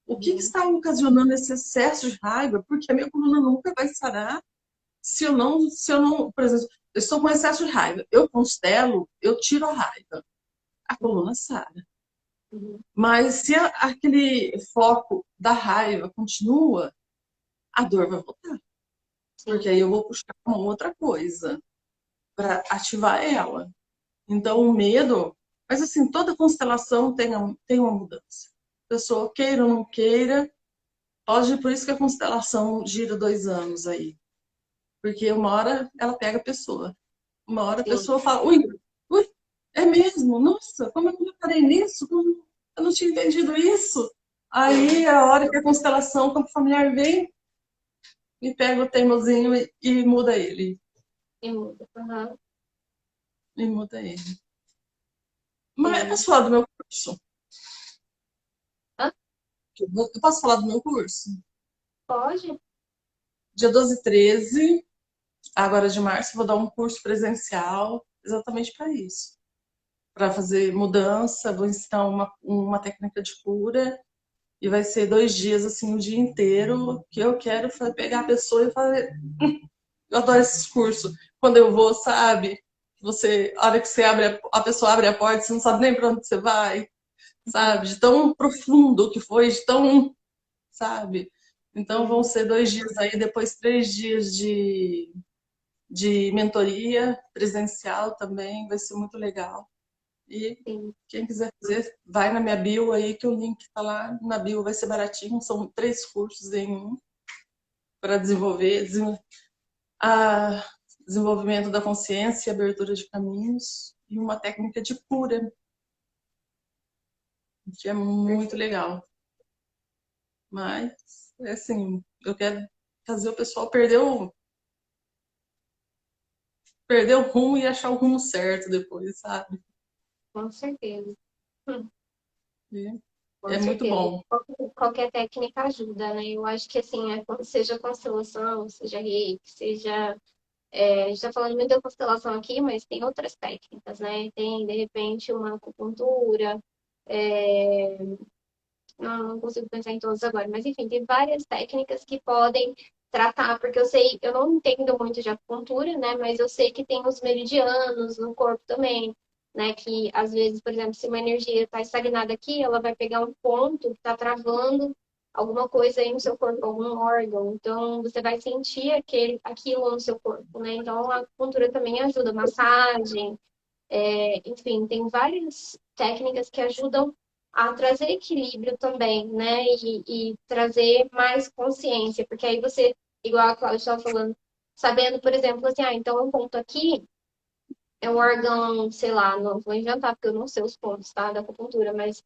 O que Uhum. está ocasionando esse excesso de raiva? Porque a minha coluna nunca vai sarar se eu não, por exemplo, eu estou com excesso de raiva, eu constelo, eu tiro a raiva, a Uhum. coluna sara. Uhum. Mas se aquele foco da raiva continua, a dor vai voltar. Porque Sim. aí eu vou puxar uma outra coisa para ativar ela. Então, o medo. Mas, assim, toda constelação tem uma mudança. A pessoa queira ou não queira, pode, por isso que a constelação gira 2 anos aí. Porque uma hora ela pega a pessoa. Uma hora a Sim. pessoa fala, ui, ui, é mesmo? Nossa, como eu não reparei nisso? Como eu não tinha entendido isso? Aí, a hora que a constelação, o campo familiar vem, e pega o teimosinho e muda ele. E muda. Uhum. E muda ele. Mas eu Sim. posso falar do meu curso? Hã? Eu posso falar do meu curso? Pode? Dia 12 e 13, agora de março, vou dar um curso presencial exatamente para isso. Para fazer mudança, vou ensinar uma técnica de cura. E vai ser 2 dias, assim, o dia inteiro, que eu quero pegar a pessoa e fazer. Eu adoro esses cursos. Quando eu vou, sabe? A hora que você abre, a pessoa abre a porta, você não sabe nem para onde você vai, sabe? De tão profundo que foi, de tão, sabe? Então vão Uhum. ser 2 dias aí, depois 3 dias de mentoria presencial também, vai ser muito legal. E Sim. quem quiser fazer, vai na minha bio aí, que o link tá lá na bio, vai ser baratinho, são 3 cursos em um para desenvolver a desenvolvimento da consciência, abertura de caminhos e uma técnica de cura, que é muito legal. Mas, é assim, eu quero fazer o pessoal perder perder o rumo e achar o rumo certo depois, sabe? Com certeza. Hum, E com é muito certeza. bom. Qualquer técnica ajuda, né? Eu acho que assim, seja constelação, seja reiki, seja. A gente está falando muito da constelação aqui, mas tem outras técnicas, né? Tem, de repente, uma acupuntura. é, não consigo pensar em todas agora, mas enfim, tem várias técnicas que podem tratar, porque eu não entendo muito de acupuntura, né? Mas eu sei que tem os meridianos no corpo também, né? Que às vezes, por exemplo, se uma energia está estagnada aqui, ela vai pegar um ponto que está travando alguma coisa aí no seu corpo, algum órgão. Então, você vai sentir aquilo no seu corpo, né? Então, a acupuntura também ajuda, massagem, enfim, tem várias técnicas que ajudam a trazer equilíbrio também, né? E trazer mais consciência, porque aí você, igual a Cláudia estava falando, sabendo, por exemplo, assim, então um ponto aqui é um órgão, sei lá, não vou inventar, porque eu não sei os pontos, tá, da acupuntura, mas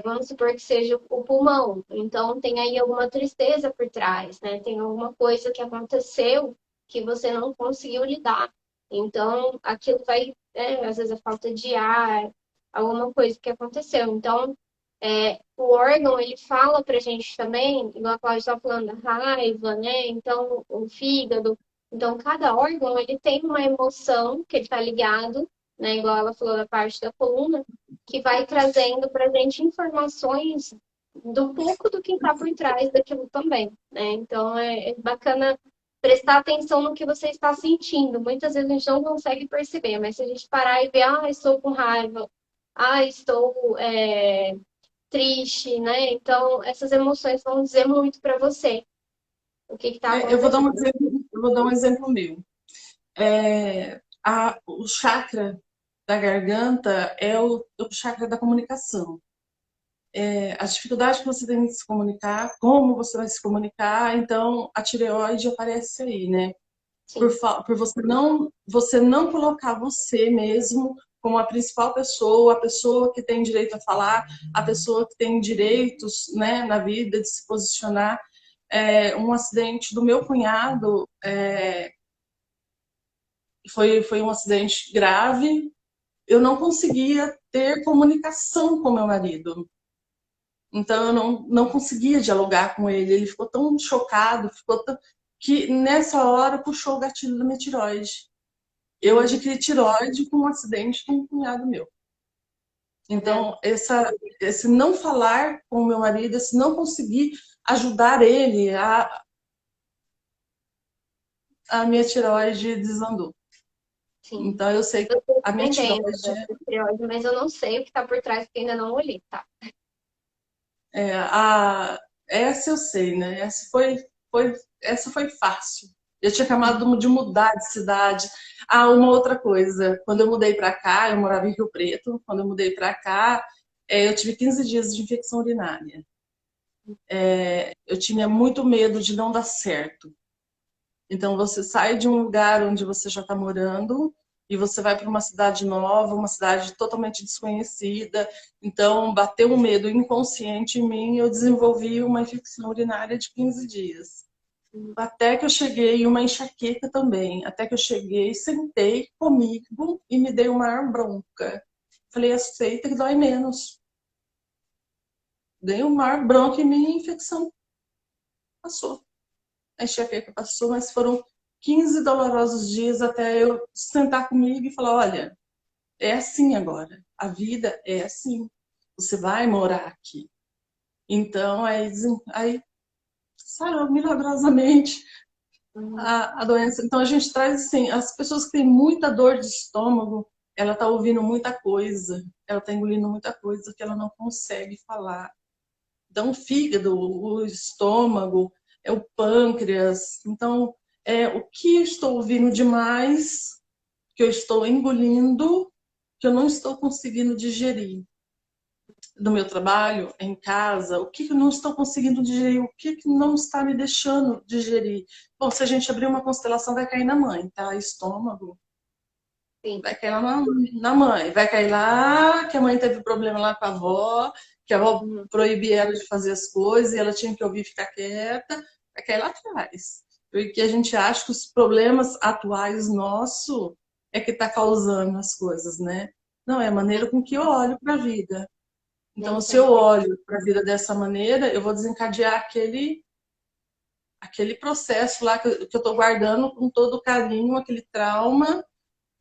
vamos supor que seja o pulmão. Então, tem aí alguma tristeza por trás, né? Tem alguma coisa que aconteceu que você não conseguiu lidar. Então, aquilo vai, às vezes, a falta de ar, alguma coisa que aconteceu. Então, o órgão, ele fala pra gente também, igual a Cláudia estava falando, da raiva, né? Então, o fígado. Então, cada órgão, ele tem uma emoção que ele está ligado, né? Igual ela falou da parte da coluna, que vai trazendo pra gente informações do pouco do que está por trás daquilo também, né? Então, é bacana prestar atenção no que você está sentindo. Muitas vezes a gente não consegue perceber, mas se a gente parar e ver, estou com raiva, estou triste, né? Então, essas emoções vão dizer muito para você o que está Eu vou dar um acontecendo. exemplo, eu vou dar um exemplo meu. O chakra da garganta é o chakra da comunicação. A dificuldade que você tem de se comunicar, como você vai se comunicar, então a tireoide aparece aí, né? Sim. Por você não colocar você mesmo como a principal pessoa, a pessoa que tem direito a falar, a pessoa que tem direitos, né, na vida de se posicionar. Um acidente do meu cunhado foi um acidente grave. Eu não conseguia ter comunicação com meu marido. Então eu não conseguia dialogar com ele. Ele ficou tão chocado, que nessa hora puxou o gatilho da minha tireoide. Eu Hum, adquiri tireoide com um acidente com um cunhado meu. tá vendo? Então, esse não falar com o meu marido, esse não conseguir ajudar ele, a minha tireoide desandou. Sim. Então, eu sei que Eu a minha também tenho tireoide, essa tireoide, mas eu não sei o que está por trás, porque ainda não olhei, tá? é, a, essa eu sei, né? Essa foi fácil. Eu tinha acabado de mudar de cidade. Uma outra coisa. Quando eu mudei para cá, eu morava em Rio Preto. Quando eu mudei para cá, eu tive 15 dias de infecção urinária. Eu tinha muito medo de não dar certo. Então, você sai de um lugar onde você já está morando e você vai para uma cidade nova, uma cidade totalmente desconhecida. Então, bateu um medo inconsciente em mim e eu desenvolvi uma infecção urinária de 15 dias. Até que eu cheguei, uma enxaqueca também. Até que eu cheguei, sentei comigo e me dei uma ar bronca. Falei, aceita que dói menos. Dei uma ar bronca e minha infecção passou. A enxaqueca passou, mas foram 15 dolorosos dias até eu sentar comigo e falar, olha, é assim agora. A vida é assim. Você vai morar aqui. Então, aí sarou milagrosamente Uhum. a doença. Então, a gente traz assim, as pessoas que têm muita dor de estômago, ela está ouvindo muita coisa, ela está engolindo muita coisa que ela não consegue falar. Então, o fígado, o estômago, o pâncreas. Então, o que eu estou ouvindo demais, que eu estou engolindo, que eu não estou conseguindo digerir do meu trabalho, em casa, o que eu não estou conseguindo digerir, o que não está me deixando digerir. Bom, se a gente abrir uma constelação, vai cair na mãe, tá? Estômago, Sim. vai cair lá na mãe, vai cair lá que a mãe teve problema lá com a avó, que a avó Uhum. proibia ela de fazer as coisas e ela tinha que ouvir ficar quieta, vai cair lá atrás. Porque a gente acha que os problemas atuais nossos é que está causando as coisas, né? Não, é a maneira com que eu olho para a vida. Então, se eu Entendi. olho para a vida dessa maneira, eu vou desencadear aquele processo lá que eu estou guardando com todo carinho, aquele trauma,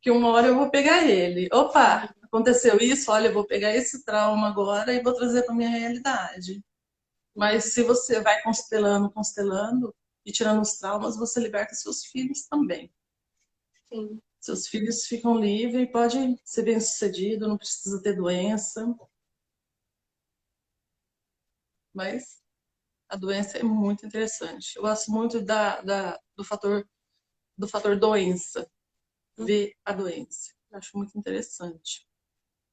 que uma hora eu vou pegar ele. Opa, aconteceu isso, olha, eu vou pegar esse trauma agora e vou trazer para minha realidade. Mas se você vai constelando, constelando e tirando os traumas, você liberta seus filhos também. Sim, Seus filhos ficam livres, pode ser bem-sucedido, não precisa ter doença, mas a doença é muito interessante. Eu gosto muito do fator doença, ver a doença. Eu acho muito interessante.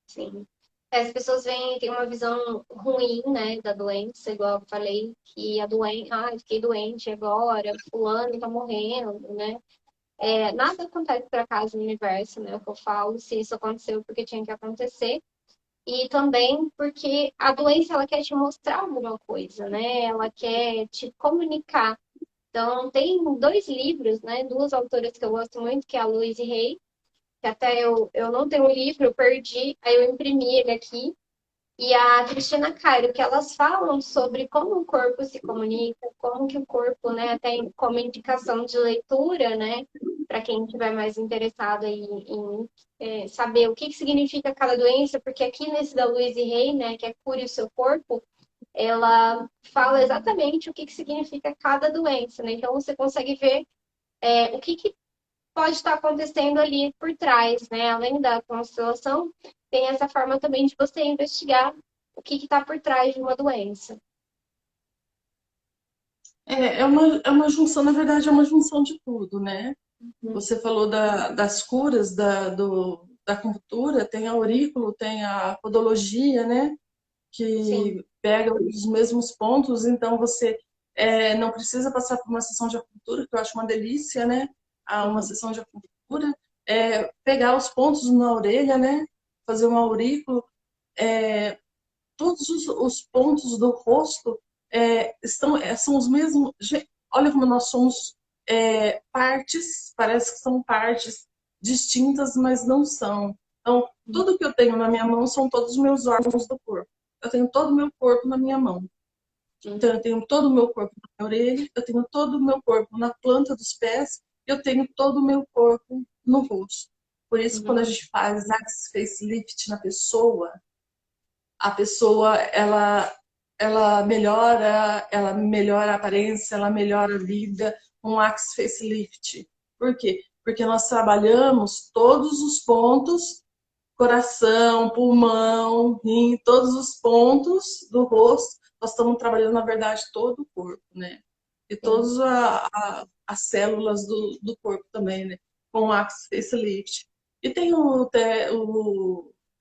sim. As pessoas têm uma visão ruim, né, da doença, igual eu falei, que a doença, eu fiquei doente agora, fulano tá morrendo, né? Nada acontece por acaso no universo, né? O que eu falo, se isso aconteceu porque tinha que acontecer. E também porque a doença, ela quer te mostrar alguma coisa, né? Ela quer te comunicar. Então, tem dois livros, né? Duas autoras que eu gosto muito, que é a Louise Hay, que até eu não tenho o livro, eu perdi, aí eu imprimi ele aqui, e a Cristina Cairo, que elas falam sobre como o corpo se comunica, como que o corpo, né, tem como indicação de leitura, né, para quem estiver mais interessado em saber o que que significa cada doença, porque aqui nesse da Louise Hay, né, que é Cure o Seu Corpo, ela fala exatamente o que que significa cada doença, né, então você consegue ver o que que pode estar acontecendo ali por trás, né? Além da constelação, tem essa forma também de você investigar o que está por trás de uma doença. É uma junção, na verdade, é uma junção de tudo, né? Uhum. Você falou das curas, da acupuntura, tem a aurículo, tem a podologia, né? Sim. Que pega os mesmos pontos, então você não precisa passar por uma sessão de acupuntura, que eu acho uma delícia, né? Uma Uhum. sessão de acupuntura, pegar os pontos na orelha, né? Fazer um aurículo, todos os pontos do rosto são os mesmos. Olha como nós somos partes, parece que são partes distintas, mas não são. Então, tudo que eu tenho na minha mão são todos os meus órgãos do corpo. Eu tenho todo o meu corpo na minha mão. Então, eu tenho todo o meu corpo na minha orelha, eu tenho todo o meu corpo na planta dos pés, eu tenho todo o meu corpo no rosto. Por isso, quando Uhum. a gente faz Axe Facelift na pessoa, a pessoa ela melhora a aparência, ela melhora a vida com o Axe Facelift. Por quê? Porque nós trabalhamos todos os pontos, coração, pulmão, rim, todos os pontos do rosto. Nós estamos trabalhando, na verdade, todo o corpo, né? E Sim. todas as células do corpo também, né? Com o Axe Facelift. E tem o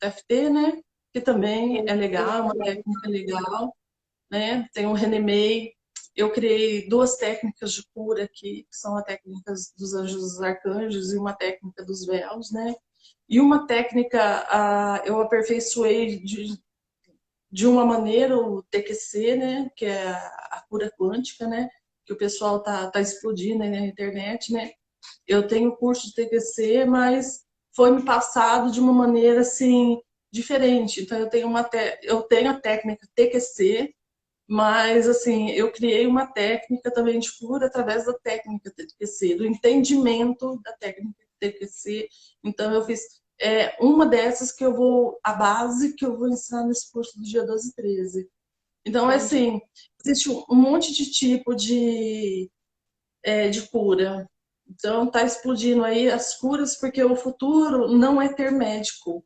TFT, né? Que também é legal, é uma técnica legal, né? Tem o Renemei. Eu criei duas técnicas de cura aqui, que são a técnica dos anjos e dos arcanjos e uma técnica dos véus, né? E uma técnica eu aperfeiçoei de uma maneira o TQC, né? Que é a cura quântica, né? Que o pessoal tá explodindo aí na internet, né? Eu tenho curso de TQC, mas foi me passado de uma maneira assim diferente. Então eu tenho a técnica TQC, mas assim, eu criei uma técnica também de cura através da técnica TQC, do entendimento da técnica TQC. Então eu fiz uma dessas a base que eu vou ensinar nesse curso do dia 12 e 13. Então, é Entendi. assim, existe um monte de tipo de cura. Então, está explodindo aí as curas, porque o futuro não é ter médico.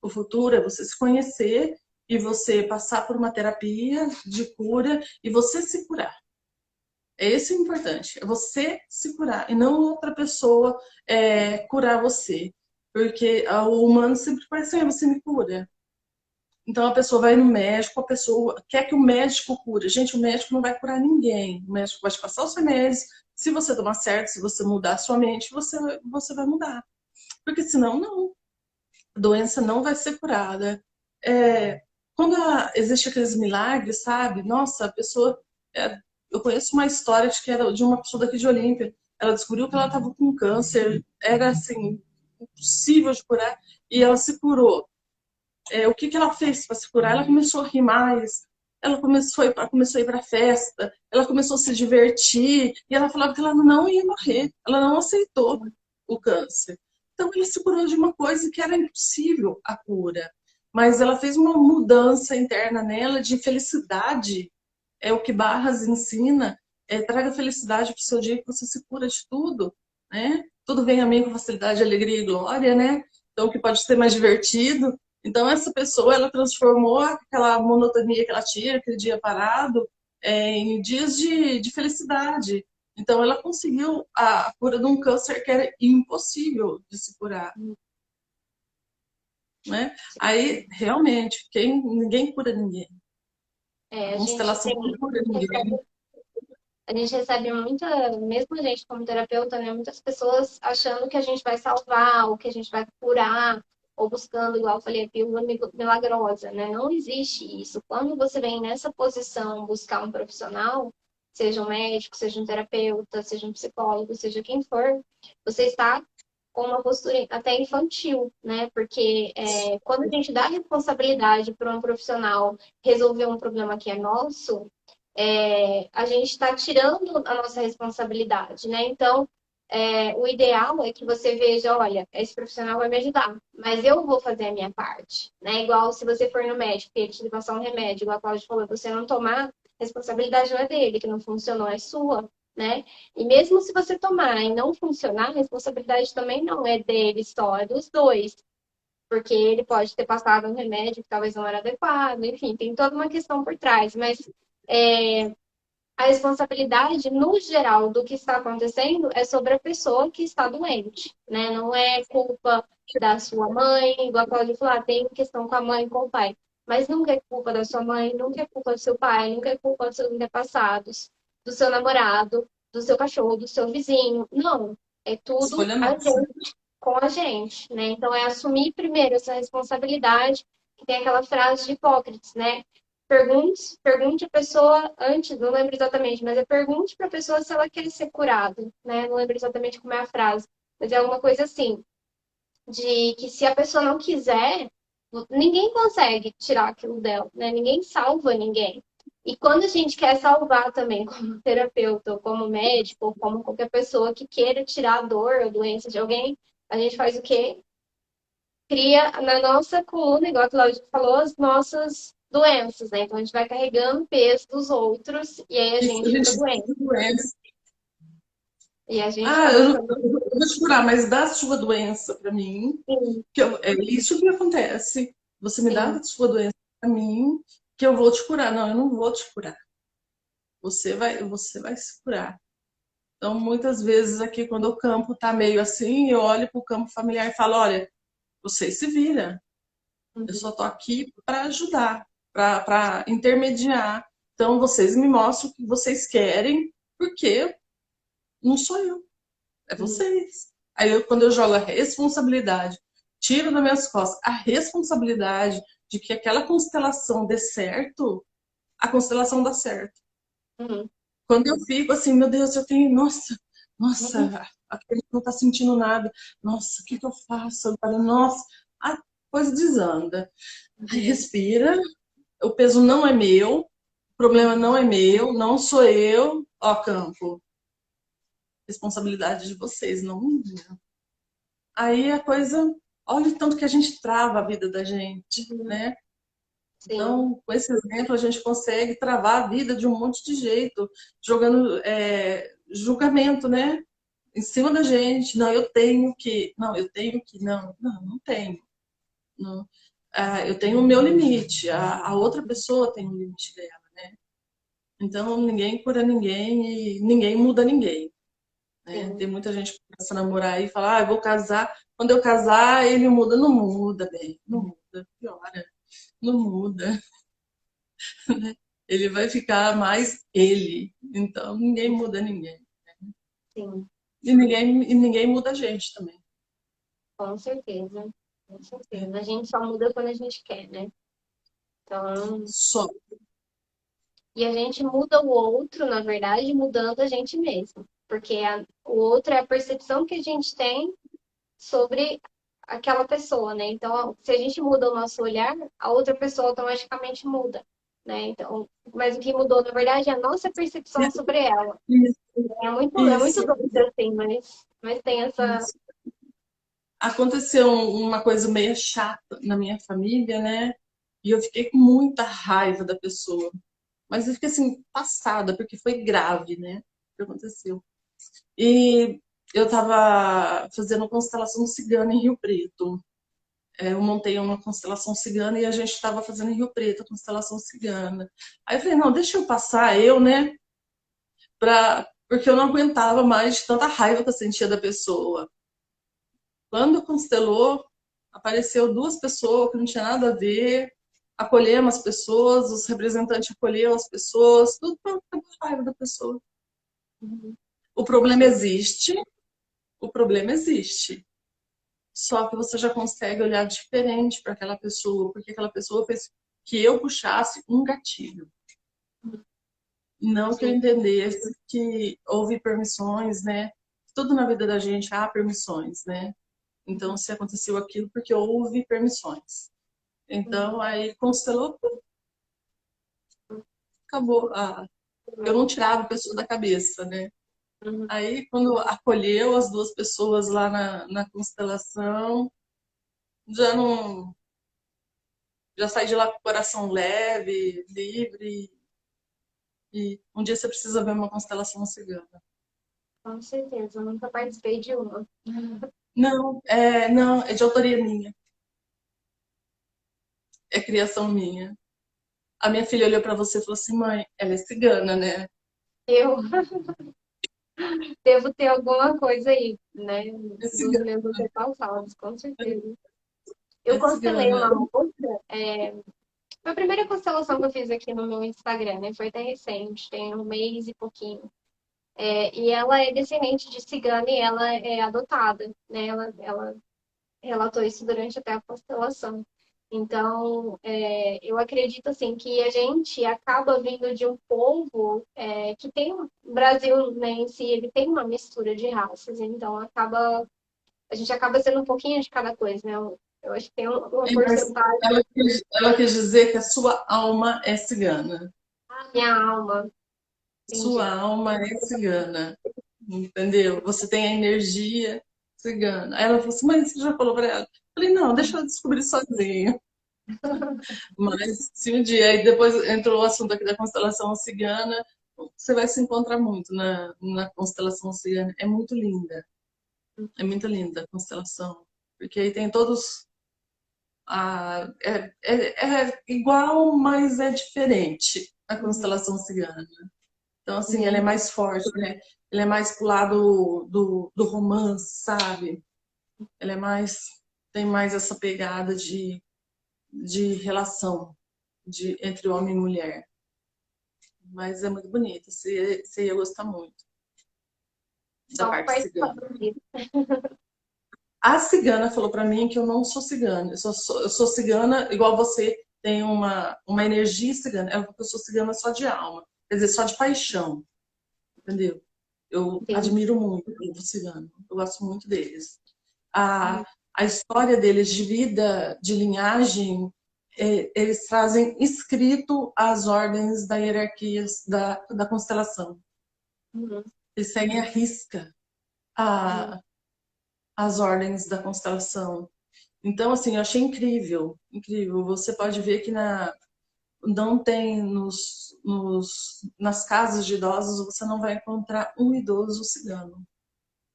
O futuro é você se conhecer e você passar por uma terapia de cura e você se curar. É isso o importante, é você se curar e não outra pessoa curar você. Porque o humano sempre vai assim, você me cura. Então a pessoa vai no médico, a pessoa quer que o médico cure. Gente, o médico não vai curar ninguém. O médico vai te passar os remédios. Se você tomar certo, se você mudar a sua mente, você vai mudar. Porque senão, não. A doença não vai ser curada. Quando existe aqueles milagres, sabe? Nossa, a pessoa. Eu conheço uma história de que era de uma pessoa daqui de Olímpia. Ela descobriu que ela estava com câncer. Era assim. impossível de curar, e ela se curou. O que que ela fez para se curar? Ela começou a rir mais, ela começou a ir para festa, ela começou a se divertir, e ela falava que ela não ia morrer, ela não aceitou o câncer. Então, ela se curou de uma coisa que era impossível a cura. Mas ela fez uma mudança interna nela de felicidade. É o que Barras ensina, traga felicidade para o seu dia que você se cura de tudo, né? Tudo vem a mim com facilidade, alegria e glória, né? Então, o que pode ser mais divertido. Então, essa pessoa, ela transformou aquela monotonia que ela tinha, aquele dia parado, em dias de felicidade. Então, ela conseguiu a cura de um câncer que era impossível de se curar, né? Aí, realmente, ninguém cura ninguém. A A gente constelação tem, não cura ninguém. a gente recebe muita, mesmo a gente como terapeuta, né, muitas pessoas achando que a gente vai salvar, ou que a gente vai curar, ou buscando, igual eu falei, a pílula milagrosa, né? Não existe isso. Quando você vem nessa posição buscar um profissional, seja um médico, seja um terapeuta, seja um psicólogo, seja quem for, você está com uma postura até infantil, né? Porque quando a gente dá responsabilidade para um profissional resolver um problema que é nosso, a gente está tirando a nossa responsabilidade, né? Então, o ideal é que você veja, olha, esse profissional vai me ajudar, mas eu vou fazer a minha parte, né? Igual se você for no médico e ele te passar um remédio, igual a Cláudia falou, você não tomar, a responsabilidade não é dele, que não funcionou, é sua, né? E mesmo se você tomar e não funcionar, a responsabilidade também não é dele só, é dos dois. Porque ele pode ter passado um remédio que talvez não era adequado, enfim, tem toda uma questão por trás, mas é, a responsabilidade, no geral, do que está acontecendo é sobre a pessoa que está doente, né? Não é culpa da sua mãe, igual a Claudia falou, tem questão com a mãe e com o pai. Mas nunca é culpa da sua mãe, nunca é culpa do seu pai, nunca é culpa dos seus antepassados, do seu namorado, do seu cachorro, do seu vizinho. Não, é tudo Escolha a nossa. gente com a gente, né? Então é assumir primeiro essa responsabilidade, que tem aquela frase de Hipócrates, né? Pergunte a pessoa antes, não lembro exatamente, mas pergunte para a pessoa se ela quer ser curada, né? Não lembro exatamente como é a frase, mas é alguma coisa assim, de que se a pessoa não quiser, ninguém consegue tirar aquilo dela, né? Ninguém salva ninguém. E quando a gente quer salvar também, como terapeuta, ou como médico, ou como qualquer pessoa que queira tirar a dor ou doença de alguém, a gente faz o quê? Cria na nossa coluna, igual a Cláudia falou, as nossas doenças, né? Então a gente vai carregando o peso dos outros e aí a Isso, gente a fica gente doente. doença. E a gente Ah, acaba eu ficando vou te curar, mas dá a sua doença para mim, sim, é isso que acontece. Você me dá sim. a sua doença para mim, que eu vou te curar. Não, eu não vou te curar. Você vai se curar. Então, muitas vezes aqui, quando o campo está meio assim, eu olho para o campo familiar e falo, olha, vocês se viram. Eu Uhum, só estou aqui para ajudar, para intermediar. Então, vocês me mostram o que vocês querem, porque não sou eu. É uhum, vocês. Aí, quando eu jogo a responsabilidade, tiro das minhas costas a responsabilidade de que aquela constelação dê certo, a constelação dá certo. uhum, Quando eu fico assim, meu Deus, eu tenho, uhum, nossa, aquele não tá sentindo nada. Nossa, o que que eu faço agora? Nossa, a coisa desanda. Aí uhum, respira, o peso não é meu, o problema uhum. não é meu, não sou eu. Ó, campo, responsabilidade de vocês, não minha. Aí a coisa, olha o tanto que a gente trava a vida da gente, Uhum. né? Sim, Então, com esse exemplo, a gente consegue travar a vida de um monte de jeito, jogando julgamento, né? Em cima da gente. Não, eu tenho que. Não, eu tenho que. Não, não, não tenho. Não. Ah, eu tenho o meu limite. A outra pessoa tem o limite dela, né? Então, ninguém cura ninguém e ninguém muda ninguém. Né? sim. Tem muita gente que começa a namorar e fala, ah, eu vou casar. Quando eu casar, ele muda. Não muda, bem. Não muda. Piora. Não muda. Ele vai ficar mais ele. Então, ninguém muda ninguém. Sim, E ninguém muda a gente também. com certeza. Com Né? certeza. A gente só muda quando a gente quer, né? Então, Só. e a gente muda o outro, na verdade, mudando a gente mesmo. Porque o outro é a percepção que a gente tem sobre aquela pessoa, né? Então, se a gente muda o nosso olhar, a outra pessoa automaticamente muda, né? Então, mas o que mudou, na verdade, é a nossa percepção sobre ela. Isso, É muito isso, doido, assim, mas tem essa. isso. Aconteceu uma coisa meio chata na minha família, né? E eu fiquei com muita raiva da pessoa. Mas eu fiquei assim, passada, porque foi grave, né? O que aconteceu. E eu estava fazendo constelação cigana em Rio Preto. Eu montei uma constelação cigana e a gente estava fazendo em Rio Preto a constelação cigana. Aí eu falei, não, deixa eu passar eu, né? Porque eu não aguentava mais de tanta raiva que eu sentia da pessoa. Quando constelou, apareceu duas pessoas que não tinha nada a ver, acolhemos as pessoas, os representantes acolheram as pessoas, tudo para acabar a raiva da pessoa. O problema Sim. existe, o problema existe. Só que você já consegue olhar diferente para aquela pessoa, porque aquela pessoa fez que eu puxasse um gatilho. Não que eu Sim. entendesse que houve permissões, né? Tudo na vida da gente há permissões, né? Então, se aconteceu aquilo, porque houve permissões. Então, aí constelou, acabou. Eu não tirava a pessoa da cabeça, né? Aí, quando acolheu as duas pessoas lá na constelação, já não. Já saí de lá com o coração leve, livre. E um dia você precisa ver uma constelação cigana. Com certeza, eu nunca participei de uma. Não, é de autoria minha. É criação minha. A minha filha olhou para você e falou assim: mãe, ela é cigana, né? Eu devo ter alguma coisa aí, né? É Dos cigana, meus antepassados, com certeza. Eu é constelei cigana. uma moça. Foi a primeira constelação que eu fiz aqui no meu Instagram, né? Foi até recente, tem um mês e pouquinho. E ela é descendente de cigana e ela é adotada, né? Ela relatou isso durante até a constelação. Então, eu acredito assim que a gente acaba vindo de um povo que tem o Brasil, né, em si, ele tem uma mistura de raças, então a gente acaba sendo um pouquinho de cada coisa, né? Eu acho que tem uma Mas porcentagem ela quis dizer que a sua alma é cigana. da minha alma, Sua entendi. alma é cigana. Entendeu? Você tem a energia cigana. Aí ela falou assim: mas você já falou para ela? Eu falei: não, deixa eu descobrir sozinho. Mas se um dia, aí depois entrou o assunto aqui da constelação cigana, você vai se encontrar muito na constelação cigana. É muito linda a constelação, porque aí tem todos. É igual, mas é diferente a Uhum. constelação cigana. Então, assim, ela é Entendi. mais forte, né? Ela é mais pro lado do romance, sabe? Ela é mais. Tem mais essa pegada de relação entre homem e mulher. Mas é muito bonito. Você ia gostar muito da Só parte cigana. participando disso. A cigana falou para mim que eu não sou cigana. Eu sou cigana igual você. Tem uma energia cigana. Ela falou que eu sou cigana só de alma. Quer dizer, só de paixão. Entendeu? Eu Entendi. admiro muito o povo cigano. Eu gosto muito deles. A, a história deles de vida, de linhagem, eles trazem escrito as ordens da hierarquia da constelação. Uhum. Eles seguem à risca Uhum. a, as ordens da constelação. Então, assim, eu achei incrível, incrível. Você pode ver que não tem nas casas de idosos, você não vai encontrar um idoso cigano.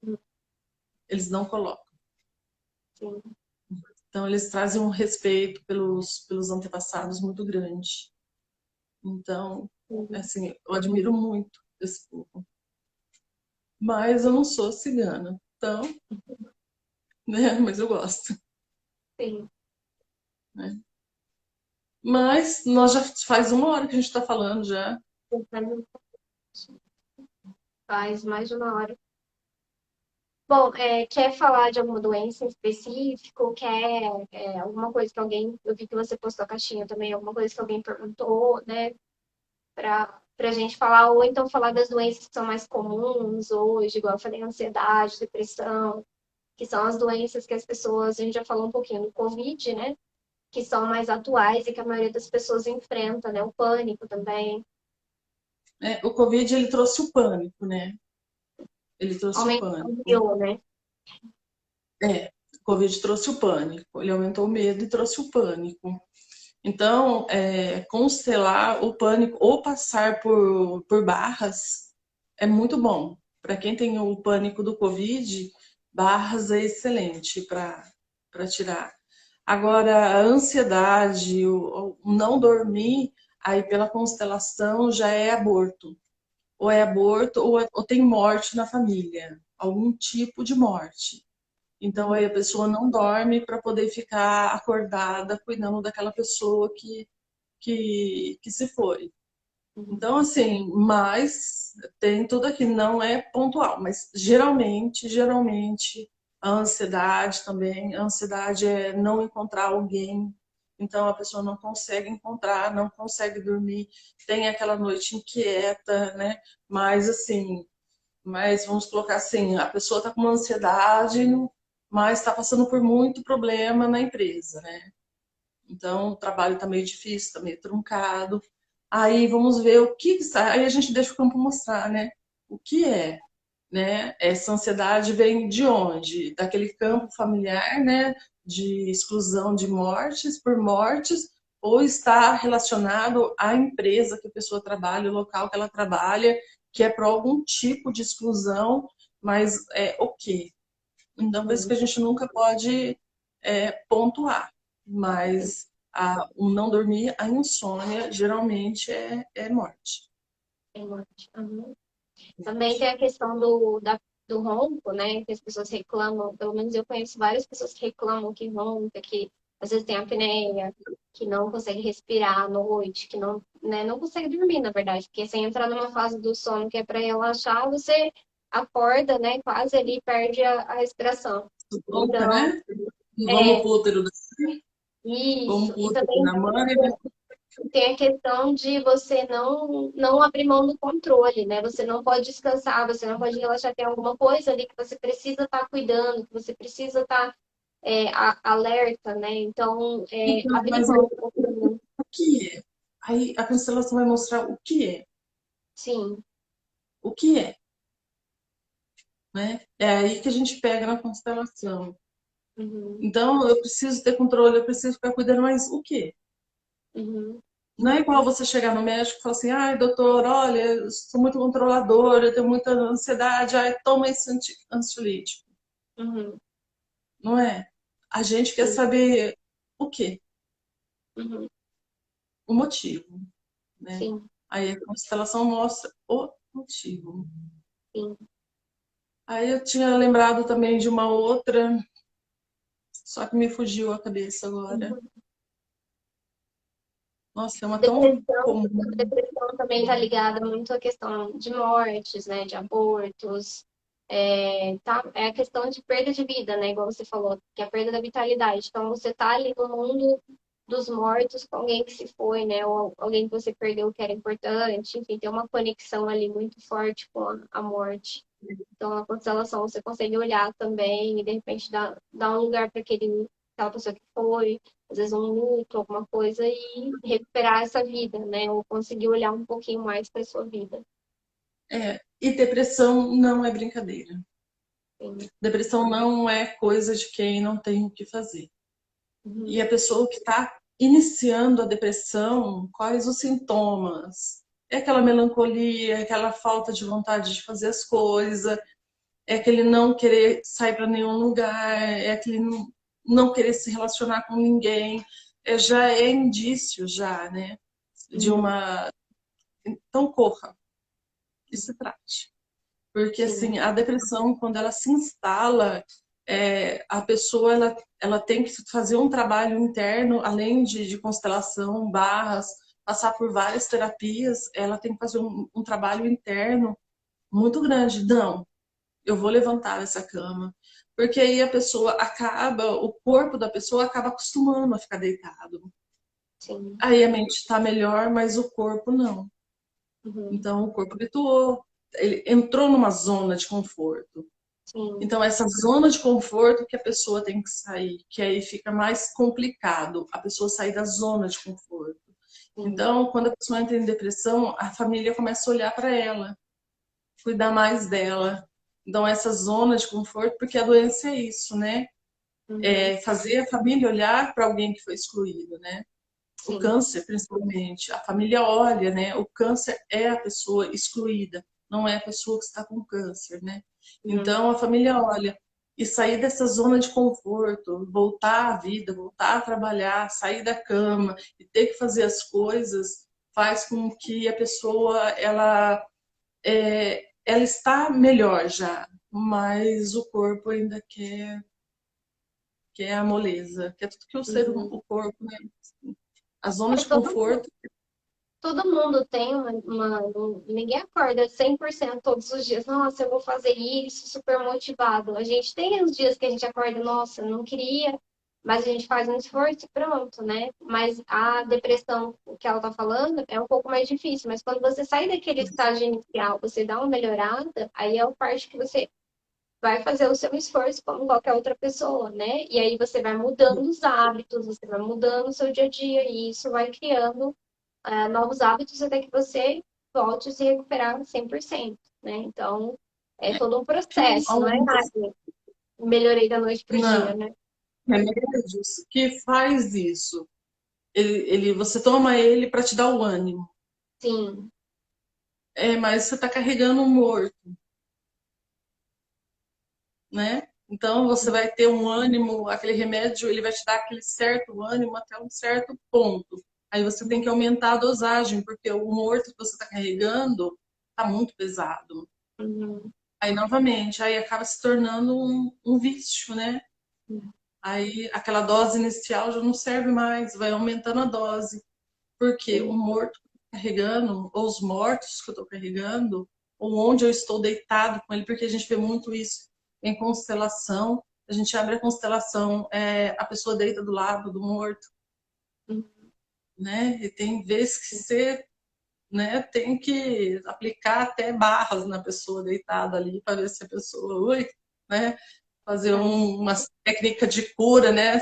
Uhum. Eles não colocam. Sim. Então, eles trazem um respeito pelos antepassados muito grande. Então, Uhum. assim, eu admiro muito esse povo. Mas eu não sou cigana, então, né? Mas eu gosto, Sim. né? Mas nós já faz uma hora que a gente está falando já. Faz mais de uma hora. Bom, quer falar de alguma doença em específico? Quer alguma coisa que alguém. Eu vi que você postou a caixinha também, alguma coisa que alguém perguntou, né? Para a gente falar, ou então falar das doenças que são mais comuns hoje, igual eu falei, ansiedade, depressão. que são as doenças que as pessoas, a gente já falou um pouquinho do Covid, né? Que são mais atuais e que a maioria das pessoas enfrenta, né? O pânico também. O Covid, ele trouxe o pânico, né? Ele trouxe o pânico. Aumentou, né? O Covid trouxe o pânico. Ele aumentou o medo e trouxe o pânico. Então, constelar o pânico ou passar por barras é muito bom. Para quem tem o pânico do Covid, barras é excelente para tirar. Agora, a ansiedade, o não dormir, aí pela constelação já é aborto. Ou é aborto ou tem morte na família, algum tipo de morte. Então aí a pessoa não dorme para poder ficar acordada cuidando daquela pessoa que se foi. Então, assim, mas tem tudo aqui, não é pontual, mas geralmente, a ansiedade também, a ansiedade é não encontrar alguém, então a pessoa não consegue encontrar, não consegue dormir, tem aquela noite inquieta, né? Mas assim, mas vamos colocar assim, a pessoa está com uma ansiedade, mas está passando por muito problema na empresa, né? Então, o trabalho está meio difícil, está meio truncado. Aí vamos ver o que está. Aí a gente deixa o campo mostrar, né? O que é, né? Essa ansiedade vem de onde? Daquele campo familiar, né? De exclusão de mortes por mortes, ou está relacionado à empresa que a pessoa trabalha, o local que ela trabalha, que é para algum tipo de exclusão, mas é o quê? Então, por isso que a gente nunca pode pontuar. Mas o não dormir, a insônia, geralmente é morte. É morte. Uhum. Também tem a questão do ronco, né? Que as pessoas reclamam, pelo menos eu conheço várias pessoas que reclamam que ronca, que às vezes tem apneia, que não consegue respirar à noite, que não, né, não consegue dormir, na verdade, porque sem entrar numa fase do sono que é para relaxar, você acorda, né? Quase ali perde a respiração. Sufoca, Então, né? Vamos é pro útero, vamos isso. pro E útero também da mãe, né? tem a questão de você não abrir mão do controle, né? Você não pode descansar, você não pode relaxar. Tem alguma coisa ali que você precisa estar cuidando, que você precisa estar alerta, né? Então, Então, abrir mas mão um pouquinho. o que é? Aí a constelação vai mostrar o que é. Sim. O que é, né? É aí que a gente pega na constelação. Uhum, Então, eu preciso ter controle, eu preciso ficar cuidando, mas o quê? uhum, Não é igual você chegar no médico e falar assim, ai, doutor, olha, eu sou muito controladora, eu tenho muita ansiedade, ai, toma esse ansiolítico. uhum, Não é? A gente quer sim, saber o quê? uhum, O motivo, né? sim, Aí a constelação mostra o motivo. sim. Aí eu tinha lembrado também de uma outra, só que me fugiu a cabeça agora. Uhum. Nossa, é uma tão Depressão, a comum. depressão também está ligada muito à questão de mortes, né, de abortos, tá? É a questão de perda de vida, né, igual você falou, que é a perda da vitalidade. Então, você está ali no mundo dos mortos com alguém que se foi, né, ou alguém que você perdeu que era importante, enfim, tem uma conexão ali muito forte com a morte. Então, a constelação você consegue olhar também e, de repente, dar um lugar para aquela pessoa que foi, às vezes um luto, alguma coisa, e recuperar essa vida, né? Ou conseguir olhar um pouquinho mais para sua vida. E depressão não é brincadeira. Sim. Depressão não é coisa de quem não tem o que fazer. E Uhum. a pessoa que está iniciando a depressão, quais os sintomas? É aquela melancolia, é aquela falta de vontade de fazer as coisas, é aquele não querer sair para nenhum lugar, é aquele não querer se relacionar com ninguém. Já é indício já, né? De Uhum. uma. Então corra e se trate. Porque Sim. assim, a depressão, quando ela se instala, a pessoa ela tem que fazer um trabalho interno, além de constelação, barras, passar por várias terapias, ela tem que fazer um trabalho interno muito grande. Não, eu vou levantar essa cama. Porque aí a pessoa acaba, o corpo da pessoa acaba acostumando a ficar deitado. Sim. Aí a mente está melhor, mas o corpo não. Uhum. Então o corpo habituou, ele entrou numa zona de conforto. sim, Então, essa zona de conforto que a pessoa tem que sair, que aí fica mais complicado a pessoa sair da zona de conforto. sim. Então, quando a pessoa entra em depressão, a família começa a olhar para ela, cuidar mais dela. Então, essa zona de conforto, porque a doença é isso, né? Uhum, É fazer a família olhar para alguém que foi excluído, né? O sim. câncer, principalmente, a família olha, né? O câncer é a pessoa excluída, não é a pessoa que está com câncer, né? Uhum, Então, a família olha e sair dessa zona de conforto, voltar à vida, voltar a trabalhar, sair da cama e ter que fazer as coisas, faz com que a pessoa ela está melhor já, mas o corpo ainda quer a moleza, quer tudo que uhum. o corpo, né? A zona É de todo conforto. Todo mundo tem ninguém acorda 100% todos os dias. Nossa, eu vou fazer isso, super motivado. A gente tem os dias que a gente acorda, nossa, não queria, mas a gente faz um esforço e pronto, né? Mas a depressão, o que ela tá falando, é um pouco mais difícil. Mas quando você sai daquele estágio inicial, você dá uma melhorada, aí é a parte que você vai fazer o seu esforço como qualquer outra pessoa, né? E aí você vai mudando os hábitos, você vai mudando o seu dia a dia, e isso vai criando novos hábitos até que você volte a se recuperar 100%, né? Então, é todo um processo, não é nada. Melhorei da noite pro dia, Não, né? remédios que faz isso. Você toma ele para te dar o ânimo. Sim. É, mas você está carregando um morto, né? Então você vai ter um ânimo, aquele remédio, ele vai te dar aquele certo ânimo até um certo ponto. Aí você tem que aumentar a dosagem, porque o morto que você está carregando está muito pesado. Uhum. Aí novamente, aí acaba se tornando um vício, né? Aí aquela dose inicial já não serve mais, vai aumentando a dose. Porque o Sim. morto que eu tô carregando, ou os mortos que eu estou carregando, ou onde eu estou deitado com ele, porque a gente vê muito isso em constelação. A gente abre a constelação, a pessoa deita do lado do morto, Uhum. né? E tem vezes que você, né, tem que aplicar até barras na pessoa deitada ali para ver se a pessoa, ui, né? Fazer É. uma técnica de cura, né?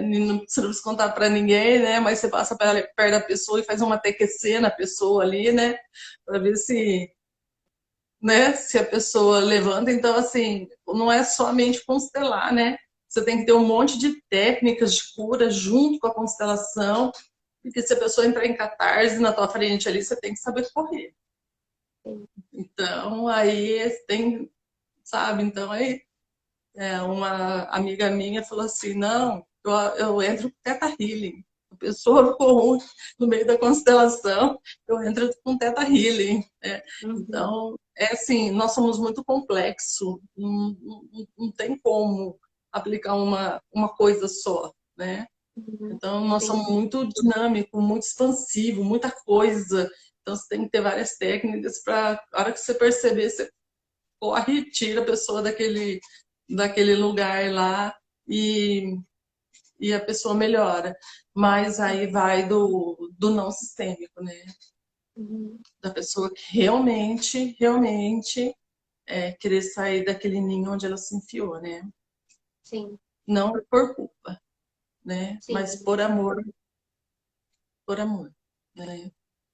Não precisa contar para ninguém, né? Mas você passa perto da pessoa e faz uma TQC na pessoa ali, né? Para ver se, né? Se a pessoa levanta. Então, assim, não é somente constelar, né? Você tem que ter um monte de técnicas de cura junto com a constelação, porque se a pessoa entrar em catarse na tua frente ali, você tem que saber correr. Sim. Então, aí tem, sabe? Então, aí uma amiga minha falou assim, não, eu entro com Teta Healing. A pessoa ficou ruim no meio da constelação, eu entro com Teta Healing. Né? Uhum. Então, é assim, nós somos muito complexos, não tem como aplicar uma coisa só, né? Uhum. Então, nós Sim. somos muito dinâmicos, muito expansivos, muita coisa. Então, você tem que ter várias técnicas para, a hora que você perceber, você corre e tira a pessoa daquele lugar lá e, e a pessoa melhora. Mas aí vai do não sistêmico, né? Uhum. Da pessoa que realmente querer sair daquele ninho onde ela se enfiou, né? Sim. Não por culpa, né? Mas Sim. por amor, né?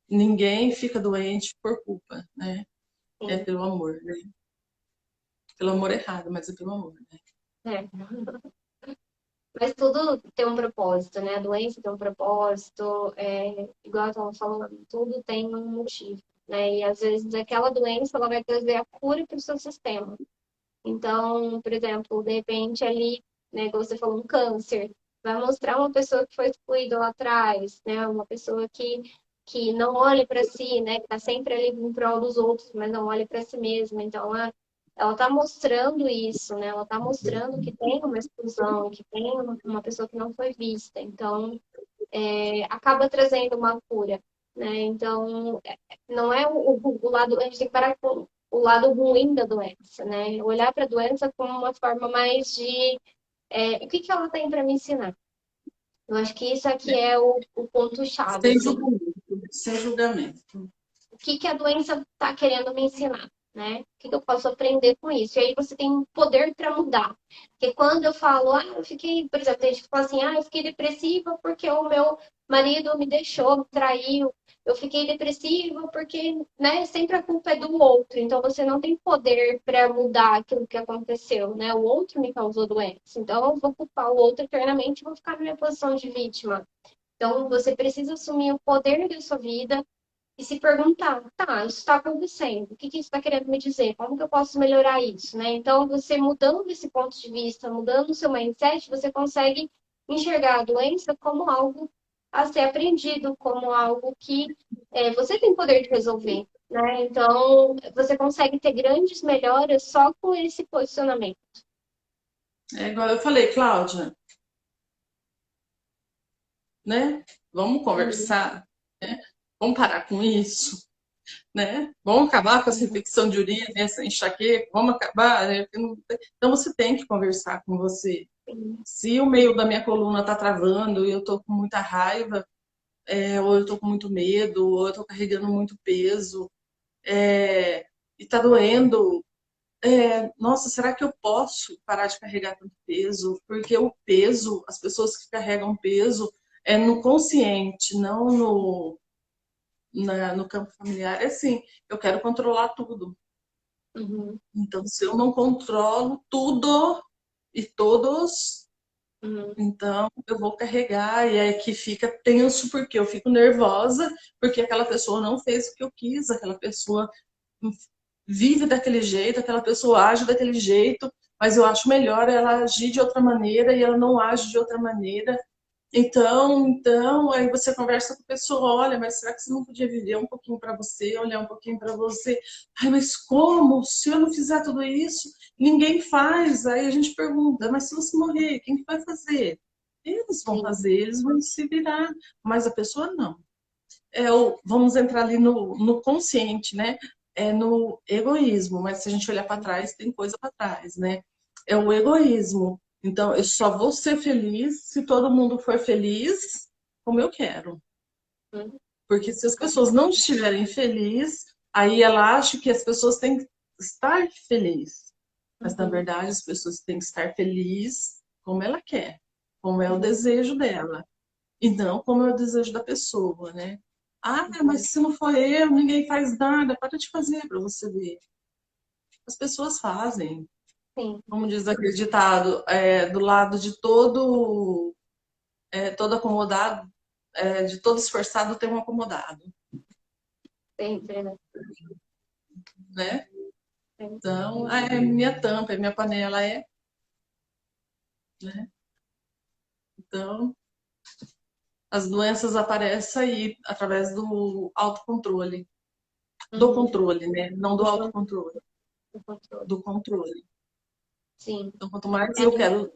Ninguém fica doente por culpa, né? É Sim. pelo amor, né? Pelo amor errado, mas é pelo amor, né? É. Mas tudo tem um propósito, né? A doença tem um propósito, igual eu estava falando, tudo tem um motivo, né? E às vezes aquela doença ela vai trazer a cura para o seu sistema. Então, por exemplo, de repente ali, né, como você falou, um câncer, vai mostrar uma pessoa que foi excluída lá atrás, né? Uma pessoa que não olha para si, né? Que está sempre ali em prol dos outros, mas não olha para si mesma. Então, ela está mostrando isso, né? Ela está mostrando que tem uma exclusão, que tem uma pessoa que não foi vista. Então, acaba trazendo uma cura, né? Então, não é o lado, a gente tem que parar com o lado ruim da doença, né? Olhar para a doença como uma forma mais de o que que ela tem para me ensinar. Eu acho que isso aqui é o ponto-chave, Sem assim. julgamento, sem julgamento. O que que a doença está querendo me ensinar? né? O que que eu posso aprender com isso? E aí você tem um poder para mudar. Porque quando eu falo, eu fiquei, por exemplo, tem gente que fala assim, eu fiquei depressiva porque o meu marido me deixou, me traiu. Eu fiquei depressiva porque, né, sempre a culpa é do outro. Então você não tem poder para mudar aquilo que aconteceu, né? O outro me causou doença. Então eu vou culpar o outro eternamente e vou ficar na minha posição de vítima. Então você precisa assumir o poder da sua vida e se perguntar, tá, isso está acontecendo, o que que isso está querendo me dizer? Como que eu posso melhorar isso, né? Então, você mudando esse ponto de vista, mudando o seu mindset, você consegue enxergar a doença como algo a ser aprendido, como algo que você tem poder de resolver, né? Então, você consegue ter grandes melhoras só com esse posicionamento. É igual eu falei, Cláudia, né? Vamos Uhum, conversar, né? Vamos parar com isso, né? Vamos acabar com essa uhum, infecção de urina, essa enxaqueca, vamos acabar, né? Então você tem que conversar com você. sim, Se o meio da minha coluna está travando e eu estou com muita raiva, ou eu estou com muito medo, ou eu estou carregando muito peso, e está doendo, nossa, será que eu posso parar de carregar tanto peso? Porque o peso, as pessoas que carregam peso, é no consciente, não no campo familiar. É assim, eu quero controlar tudo. uhum, Então, se eu não controlo tudo e todos, uhum, então eu vou carregar e é que fica tenso porque eu fico nervosa porque aquela pessoa não fez o que eu quis, aquela pessoa vive daquele jeito, aquela pessoa age daquele jeito, mas eu acho melhor ela agir de outra maneira e ela não age de outra maneira. Então, aí você conversa com a pessoa, olha, mas será que você não podia viver um pouquinho para você, olhar um pouquinho para você? Ai, mas como? Se eu não fizer tudo isso, ninguém faz. Aí a gente pergunta, mas se você morrer, quem que vai fazer? Eles vão sim, fazer, eles vão se virar, mas a pessoa não. Vamos entrar ali no consciente, né? É no egoísmo, mas se a gente olhar para trás, tem coisa para trás, né? É o egoísmo. Então, eu só vou ser feliz se todo mundo for feliz como eu quero. uhum, Porque se as pessoas não estiverem felizes, aí ela acha que as pessoas têm que estar felizes. Mas, na uhum, verdade, as pessoas têm que estar felizes como ela quer, como é o uhum, desejo dela. E não como é o desejo da pessoa, né? Ah, uhum, mas se não for eu, ninguém faz nada. Para de fazer para você ver. As pessoas fazem. sim, Como diz aquele ditado, do lado de todo acomodado, de todo esforçado tem um acomodado, sempre, né? né? Sim. Então, é minha tampa, é minha panela, né? Então, as doenças aparecem aí através do autocontrole, do Uhum. controle, né? Não do Do con- autocontrole, do controle. do controle. Sim. Então, quanto mais É, eu quero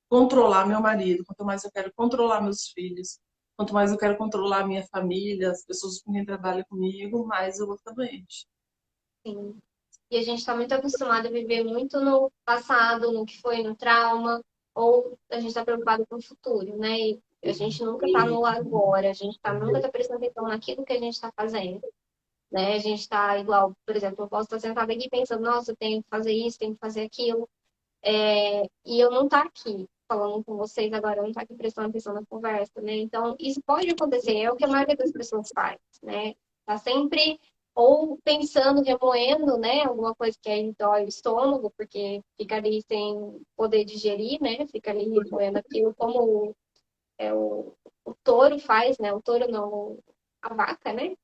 controlar meu marido, quanto mais eu quero controlar meus filhos, quanto mais eu quero controlar minha família, as pessoas com quem trabalham comigo, mais eu vou ficar doente. sim. E a gente está muito acostumado a viver muito no passado, no que foi no trauma, ou a gente está preocupado com o futuro, né? E a gente nunca está no agora, a gente nunca está prestando atenção naquilo que a gente está fazendo, né? A gente está igual, por exemplo, eu posso estar sentada aqui pensando, nossa, eu tenho que fazer isso, tenho que fazer aquilo, e eu não tá aqui falando com vocês agora, eu não tá aqui prestando atenção na conversa, né? Então, isso pode acontecer, é o que a maioria das pessoas faz, né? Tá sempre ou pensando, remoendo, né? Alguma coisa que aí dói o estômago, porque fica ali sem poder digerir, né? Fica ali remoendo aquilo, como o touro faz, né? O touro não, a vaca, né?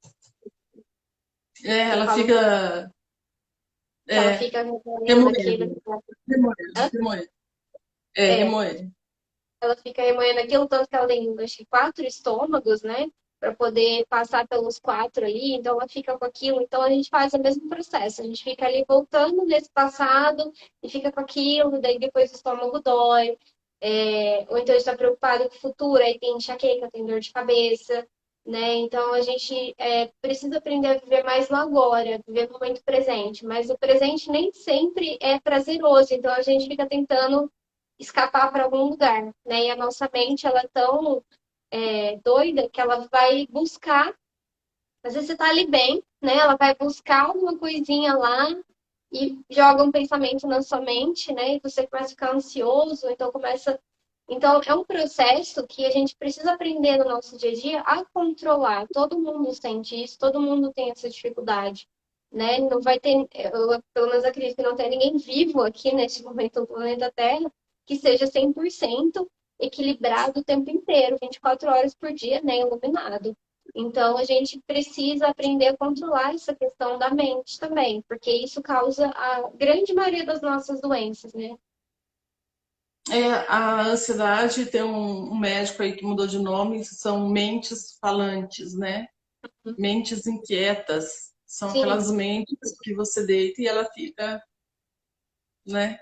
Eu Ela falo fica que ela é, fica remoendo aquilo. remoendo, remoendo, Hã? remoendo, É, remoendo. ela fica remoendo aquilo, tanto que ela tem, acho que, quatro estômagos, né? Para poder passar pelos quatro ali, então ela fica com aquilo. Então a gente faz o mesmo processo, a gente fica ali voltando nesse passado e fica com aquilo, daí depois o estômago dói, ou então a gente está preocupado com o futuro, aí tem enxaqueca, tem dor de cabeça, né? Então a gente precisa aprender a viver mais no agora, viver no momento presente, mas o presente nem sempre é prazeroso, então a gente fica tentando escapar para algum lugar, né? E a nossa mente ela é tão doida que ela vai buscar Às vezes você tá ali bem, né? Ela vai buscar alguma coisinha lá e joga um pensamento na sua mente, né? E você começa a ficar ansioso, então começa. Então, é um processo que a gente precisa aprender no nosso dia a dia a controlar. Todo mundo sente isso, todo mundo tem essa dificuldade, né? Não vai ter, eu pelo menos acredito que não tem ninguém vivo aqui neste momento no planeta Terra que seja 100% equilibrado o tempo inteiro, 24 horas por dia, né? Iluminado. Então, a gente precisa aprender a controlar essa questão da mente também, porque isso causa a grande maioria das nossas doenças, né? A ansiedade tem um médico aí que mudou de nome, são mentes falantes, né? Mentes inquietas. São Sim, aquelas mentes que você deita e ela fica, né?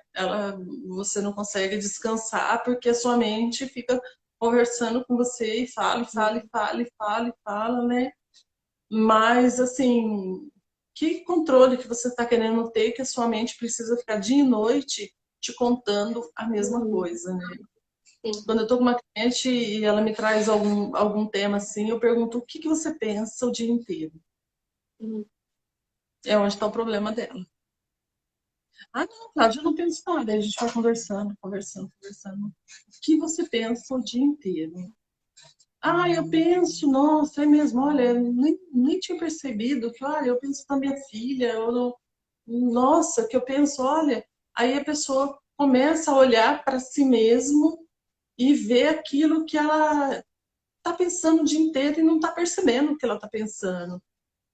Você não consegue descansar porque a sua mente fica conversando com você e fala, e fala, e fala, e fala, e fala, né? Mas, assim, que controle que você está querendo ter que a sua mente precisa ficar dia e noite te contando a mesma uhum, coisa, né? sim, Quando eu estou com uma cliente e ela me traz algum tema assim, eu pergunto o que que você pensa o dia inteiro? uhum, É onde está o problema dela. Ah, não, Cláudia, eu não penso nada. Aí a gente vai conversando, conversando, conversando. O que você pensa o dia inteiro? Ah, eu penso, nossa, é mesmo, olha, eu nem tinha percebido que, olha, eu penso na minha filha, nossa, que eu penso, olha, aí a pessoa começa a olhar para si mesmo e ver aquilo que ela está pensando o dia inteiro e não está percebendo o que ela está pensando.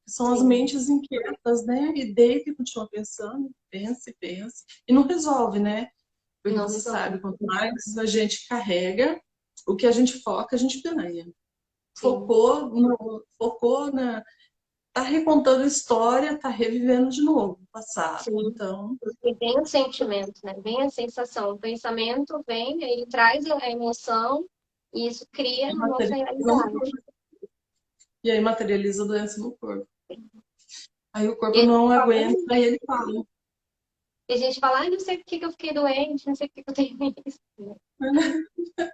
São as sim. mentes inquietas, né? E deita e continua pensando, pensa e pensa. E não resolve, né? Porque Não você sabe, resolve. quanto mais a gente carrega, o que a gente foca, a gente ganha. Sim, Focou na. Tá recontando a história, tá revivendo de novo o passado. sim. Então, Porque vem o sentimento, né? Vem a sensação. O pensamento vem, ele traz a emoção e isso cria a nossa materializa no realidade. corpo. E aí materializa a doença no corpo. Aí o corpo E não aguenta e ele fala. a gente fala, ai, não sei por que que eu fiquei doente, não sei por que que eu tenho isso.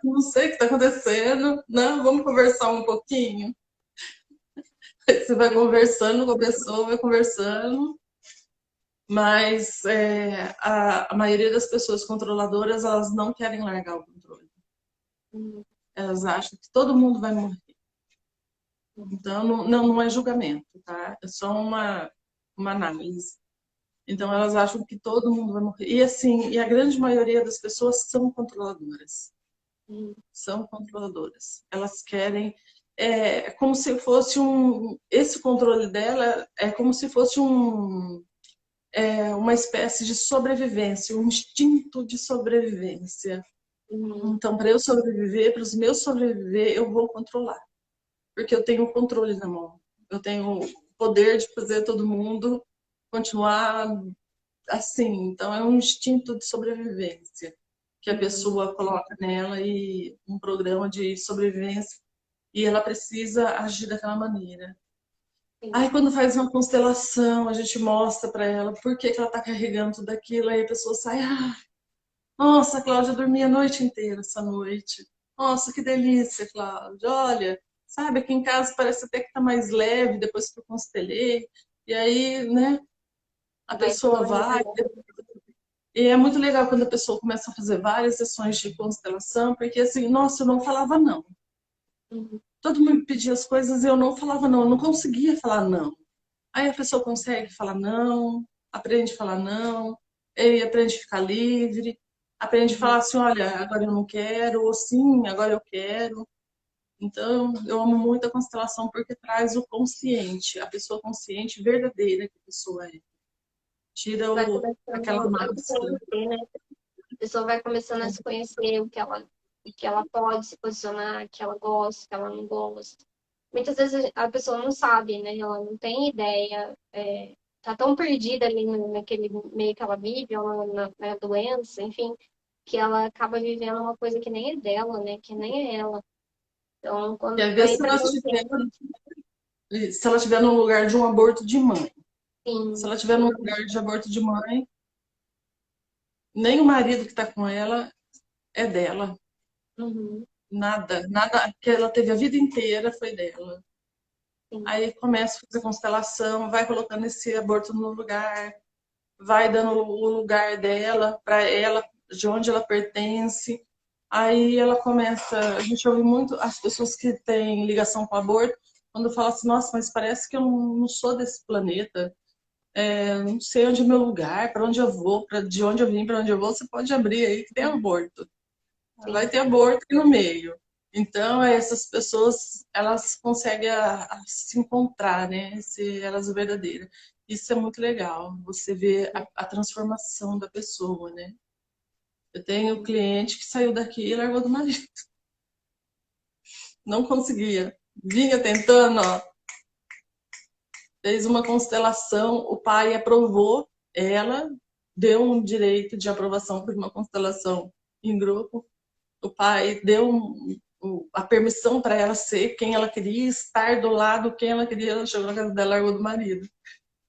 Não sei o que está acontecendo. Não, vamos conversar um pouquinho. Você vai conversando com a pessoa, vai conversando, mas a maioria das pessoas controladoras, elas não querem largar o controle. Uhum. Elas acham que todo mundo vai morrer. Então, não é julgamento, tá? É só uma análise. Então, elas acham que todo mundo vai morrer. E assim, e a grande maioria das pessoas são controladoras. Uhum. São controladoras. Elas querem. É como se fosse um. Esse controle dela é como se fosse uma espécie de sobrevivência, um instinto de sobrevivência. Uhum. Então, para eu sobreviver, para os meus sobreviver, eu vou controlar, porque eu tenho o controle na mão. Eu tenho o poder de fazer todo mundo continuar assim. Então, é um instinto de sobrevivência que a Uhum. pessoa coloca nela e um programa de sobrevivência e ela precisa agir daquela maneira. Sim. Aí, quando faz uma constelação, a gente mostra para ela por que que ela está carregando tudo aquilo, aí a pessoa sai, ah, nossa, Cláudia, eu dormi a noite inteira essa noite. Nossa, que delícia, Cláudia. Olha, sabe, aqui em casa parece até que tá mais leve depois que eu constelei. E aí, né, a Vai dando pessoa uma vai. aliviada. E é muito legal quando a pessoa começa a fazer várias sessões de constelação, porque assim, nossa, eu não falava não. Uhum. Todo mundo pedia as coisas e eu não falava não, eu não conseguia falar não. Aí a pessoa consegue falar não, aprende a falar não, e aprende a ficar livre, aprende a Uhum. falar assim, olha, agora eu não quero, ou sim, agora eu quero. Então, eu amo muito a constelação porque traz o consciente, a pessoa consciente verdadeira que a pessoa é. Tira Vai aquela começando a se máscara. conhecer, né? A pessoa vai começando a se conhecer, o que ela pode se posicionar, o que ela gosta, o que ela não gosta. Muitas vezes a pessoa não sabe, né? Ela não tem ideia, tá tão perdida ali naquele meio que ela vive, ou na doença, enfim, que ela acaba vivendo uma coisa que nem é dela, né? Que nem é ela. Então, quando Quer ver se entra ela estiver, consciência, se ela estiver no lugar de um aborto de mãe. Se sim. ela estiver no lugar de aborto de mãe, nem o marido que está com ela é dela. Uhum. Nada, nada que ela teve a vida inteira foi dela. sim, Aí começa a fazer constelação, vai colocando esse aborto no lugar, vai dando o lugar dela, para ela, de onde ela pertence. Aí ela começa, a gente ouve muito as pessoas que têm ligação com o aborto, quando falam assim, nossa, mas parece que eu não sou desse planeta, não sei onde é meu lugar, para onde eu vou, de onde eu vim, para onde eu vou, você pode abrir aí que tem aborto. Vai sim, ter aborto aqui no meio. Então, essas pessoas, elas conseguem a se encontrar, né? Ser elas verdadeiras. Isso é muito legal, você vê a transformação da pessoa, né? Eu tenho sim. cliente que saiu daqui e largou do marido. Não conseguia. Vinha tentando, ó, fez uma constelação, o pai aprovou ela, deu um direito de aprovação por uma constelação em grupo. O pai deu a permissão para ela ser quem ela queria, estar do lado quem ela queria. Ela chegou na casa dela, largou do marido.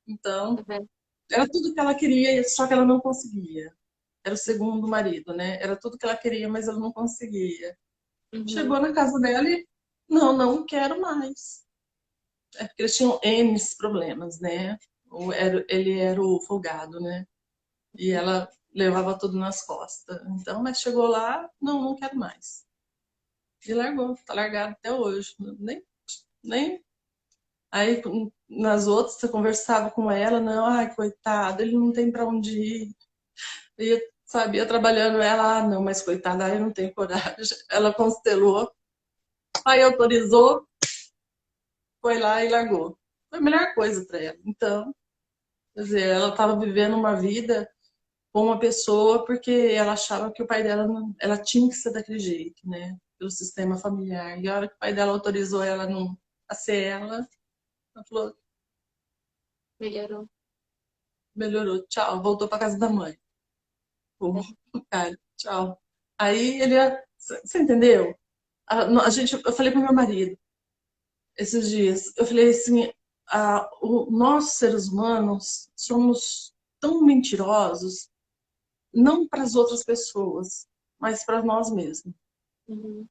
Então, Tá vendo? era tudo que ela queria, só que ela não conseguia. Era o segundo marido, né? Era tudo que ela queria, mas ela não conseguia. Uhum. Chegou na casa dela e, não quero mais. É porque eles tinham N problemas, né? Ele era o folgado, né? E ela levava tudo nas costas. Então, mas chegou lá, não quero mais. E largou, tá largado até hoje. Nem. Aí nas outras você conversava com ela, não, ai, coitado, ele não tem pra onde ir. Ia, sabia, trabalhando ela, não, mas coitada, aí eu não tenho coragem. Ela constelou, aí autorizou, foi lá e largou. Foi a melhor coisa pra ela. Então, quer dizer, ela estava vivendo uma vida com uma pessoa porque ela achava que o pai dela ela tinha que ser daquele jeito, né? Pelo sistema familiar. E a hora que o pai dela autorizou ela não, a ser ela falou, Melhorou. melhorou, tchau, voltou para casa da mãe. Pô, É. cara, tchau. Aí ele, você entendeu? A gente, eu falei pro meu marido esses dias, eu falei assim, nós seres humanos somos tão mentirosos, não para as outras pessoas, mas para nós mesmos. Uhum.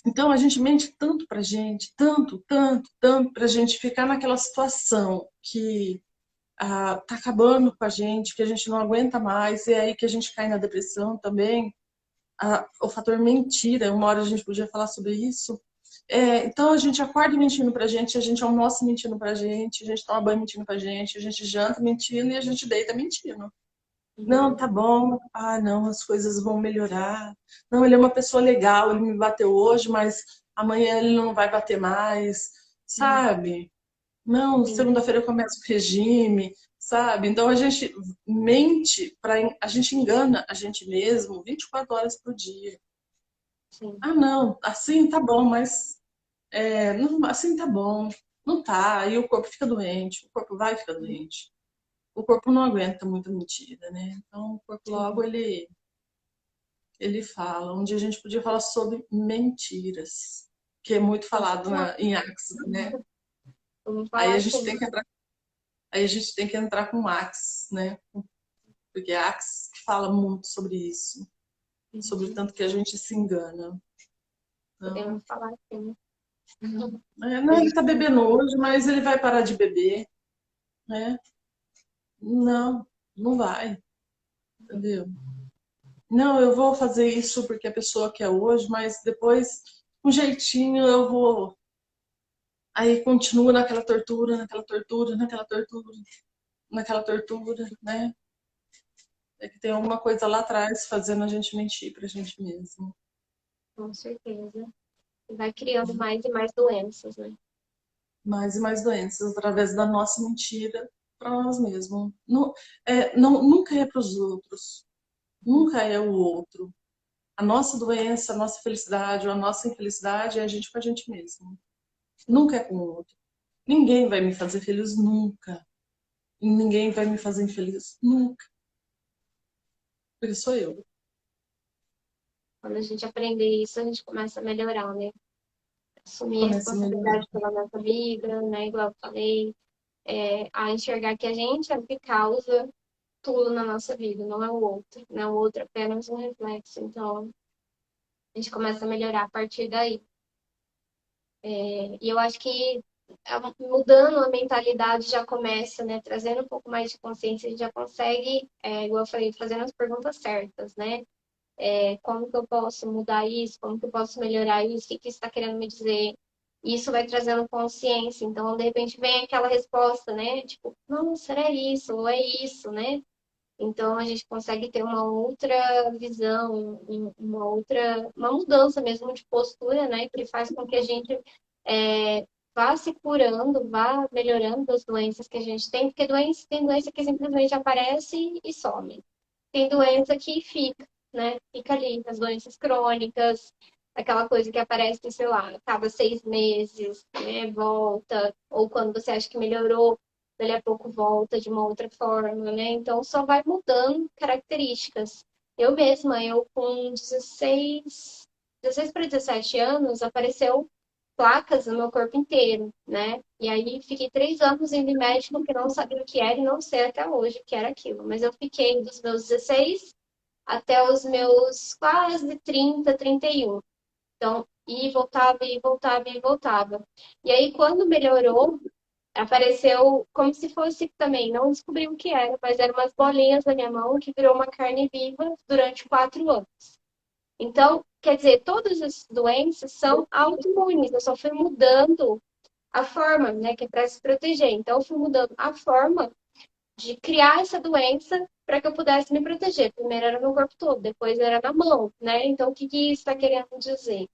Então a gente mente tanto pra gente, tanto, tanto, tanto, pra gente ficar naquela situação que tá acabando com a gente, que a gente não aguenta mais, e é aí que a gente cai na depressão também. O fator mentira, uma hora a gente podia falar sobre isso. Então a gente acorda mentindo pra gente, a gente almoça mentindo pra gente, a gente toma banho mentindo pra gente, a gente janta mentindo e a gente deita mentindo. Não, Uhum. tá bom. Ah, não, as coisas vão melhorar. Não, ele é uma pessoa legal, ele me bateu hoje, mas amanhã ele não vai bater mais, Uhum. sabe? Não, Sim, segunda-feira eu começo o regime, sabe? Então a gente mente, a gente engana a gente mesmo 24 horas por dia. sim. Ah, não, assim tá bom, mas não, assim tá bom. Não tá, aí o corpo fica doente, o corpo vai ficar doente. O corpo não aguenta muita mentira, né? Então o corpo logo Sim. ele fala. Um dia a gente podia falar sobre mentiras, que é muito Vamos falado falar. em Axis, né? Vamos Aí a falar gente sim. tem que entrar, aí a gente tem que entrar com Axis, né? Porque a Axis fala muito sobre isso, sobre o Uhum. tanto que a gente se engana. Então, Podemos falar sim. Uhum. não, ele tá bebendo hoje, mas ele vai parar de beber, né? Não, não vai, entendeu? Não, eu vou fazer isso porque a pessoa quer hoje, mas depois, um jeitinho, eu vou. Aí continua naquela tortura, naquela tortura, naquela tortura, naquela tortura, né? É que tem alguma coisa lá atrás fazendo a gente mentir pra gente mesmo. Com certeza. E vai criando mais e mais doenças, né? Mais e mais doenças através da nossa mentira para nós mesmos. Nunca é para os outros, nunca é o outro. A nossa doença, a nossa felicidade ou a nossa infelicidade é a gente com a gente mesmo. Sim. Nunca é com o outro. Ninguém vai me fazer feliz nunca. E ninguém vai me fazer infeliz nunca. Porque sou eu. Quando a gente aprender isso, a gente começa a melhorar, né? Assumir a Começa a melhorar. responsabilidade pela nossa vida, né? Igual eu falei, a enxergar que a gente é o que causa tudo na nossa vida, não é o outro, né? O outro é apenas um reflexo. Então, a gente começa a melhorar a partir daí. E eu acho que mudando a mentalidade já começa, né? Trazendo um pouco mais de consciência, a gente já consegue, igual eu falei, fazendo as perguntas certas, né? Como que eu posso mudar isso? Como que eu posso melhorar isso? O que que isso está querendo me dizer? Isso vai trazendo consciência. Então, de repente, vem aquela resposta, né? Tipo, nossa, era isso, ou é isso, né? Então, a gente consegue ter uma outra visão, uma mudança mesmo de postura, né? Que faz com que a gente vá se curando, vá melhorando das doenças que a gente tem, porque tem doença que simplesmente aparece e some. Tem doença que fica, né? Fica ali, as doenças crônicas, aquela coisa que aparece, sei lá, a cada 6 meses, né? Volta, ou quando você acha que melhorou, dali a pouco volta de uma outra forma, né? Então só vai mudando características. Eu mesma, eu com 16 para 17 anos, apareceu placas no meu corpo inteiro, né? E aí fiquei 3 anos indo em médico que não sabia o que era e não sei até hoje o que era aquilo. Mas eu fiquei dos meus 16 até os meus quase 30, 31. Então, e voltava, e voltava, e voltava. E aí, quando melhorou, apareceu como se fosse também, não descobri o que era, mas eram umas bolinhas na minha mão que virou uma carne viva durante 4 anos. Então, quer dizer, todas as doenças são autoimunes, eu só fui mudando a forma, né, que é para se proteger. Então, eu fui mudando a forma de criar essa doença para que eu pudesse me proteger. Primeiro era no corpo todo, depois era na mão, né? Então, o que que isso está querendo dizer?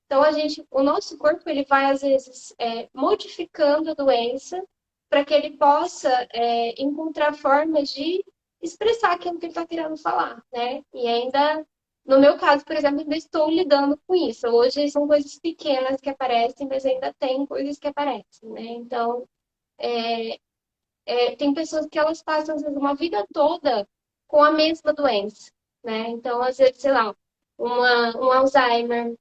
Então, o nosso corpo, ele vai, às vezes, modificando a doença para que ele possa encontrar formas de expressar aquilo que ele está querendo falar, né? E ainda, no meu caso, por exemplo, ainda estou lidando com isso. Hoje são coisas pequenas que aparecem, mas ainda tem coisas que aparecem, né? Então, tem pessoas que elas passam, às vezes, uma vida toda com a mesma doença, né? Então, às vezes, sei lá, um Alzheimer,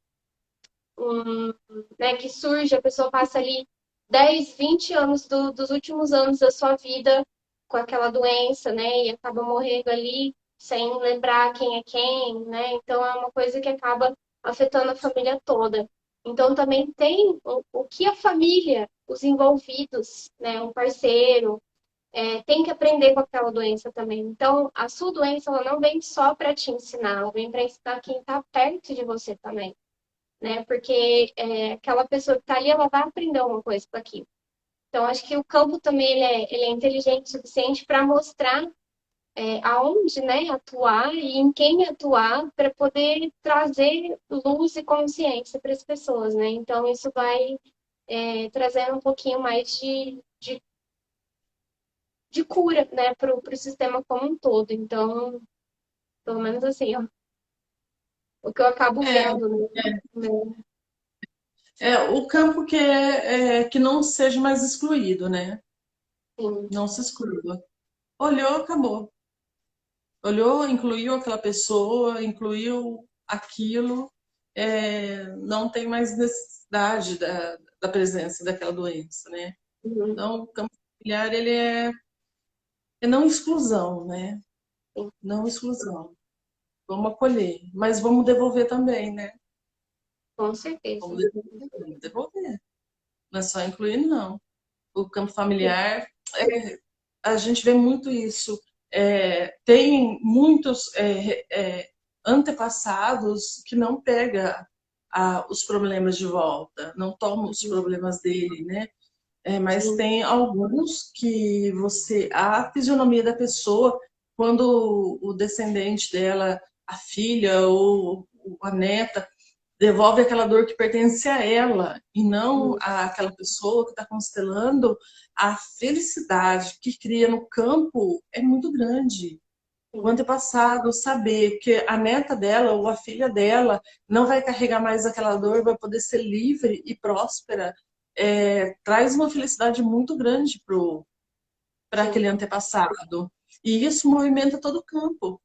né, que surge, a pessoa passa ali 10, 20 anos dos últimos anos da sua vida com aquela doença, né, e acaba morrendo ali sem lembrar quem é quem, né? Então é uma coisa que acaba afetando a família toda. Então também tem o que a família, os envolvidos, né, um parceiro, tem que aprender com aquela doença também. Então, a sua doença ela não vem só para te ensinar, ela vem para ensinar quem está perto de você também, né? Porque aquela pessoa que está ali, ela vai aprender alguma coisa com aquilo. Então, acho que o campo também ele é inteligente o suficiente para mostrar aonde, né, atuar e em quem atuar para poder trazer luz e consciência para as pessoas, né? Então, isso vai trazendo um pouquinho mais de cura, né, para o sistema como um todo. Então, pelo menos assim, ó, o que eu acabo É, vendo, né? o campo que não seja mais excluído, né? Sim, Não se exclua. Olhou, acabou. Olhou, incluiu aquela pessoa, incluiu aquilo, não tem mais necessidade da presença daquela doença, né? uhum, Então, o campo familiar, ele é não exclusão, né? sim, Não exclusão. Vamos acolher, mas vamos devolver também, né? com certeza. Vamos devolver. Não é só incluir, não. O campo familiar, a gente vê muito isso. Tem muitos antepassados que não pega os problemas de volta, não toma os Uhum, problemas dele, né? Mas sim, tem alguns que a fisionomia da pessoa, quando o descendente dela, a filha ou a neta, devolve aquela dor que pertence a ela e não uhum, àquela pessoa que está constelando, a felicidade que cria no campo é muito grande. O sim, antepassado saber que a neta dela ou a filha dela não vai carregar mais aquela dor, vai poder ser livre e próspera, traz uma felicidade muito grande para sim, aquele antepassado. E isso movimenta todo o campo.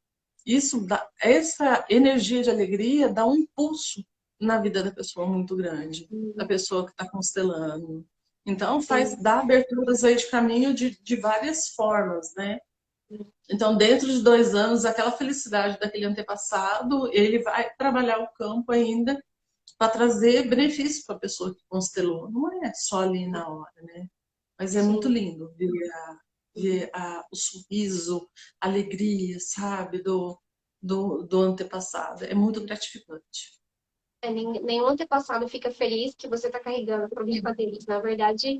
Essa energia de alegria dá um impulso na vida da pessoa muito grande, da uhum, pessoa que está constelando. Então, sim, dá aberturas aí de caminho de várias formas, né? uhum, Então, dentro de 2 anos, aquela felicidade daquele antepassado, ele vai trabalhar o campo ainda para trazer benefício para a pessoa que constelou. Não é só ali na hora, né? Mas é muito Sim. lindo o sorriso, a alegria, sabe, do antepassado. É muito gratificante. Nenhum antepassado fica feliz que você está carregando o problema deles. Na verdade,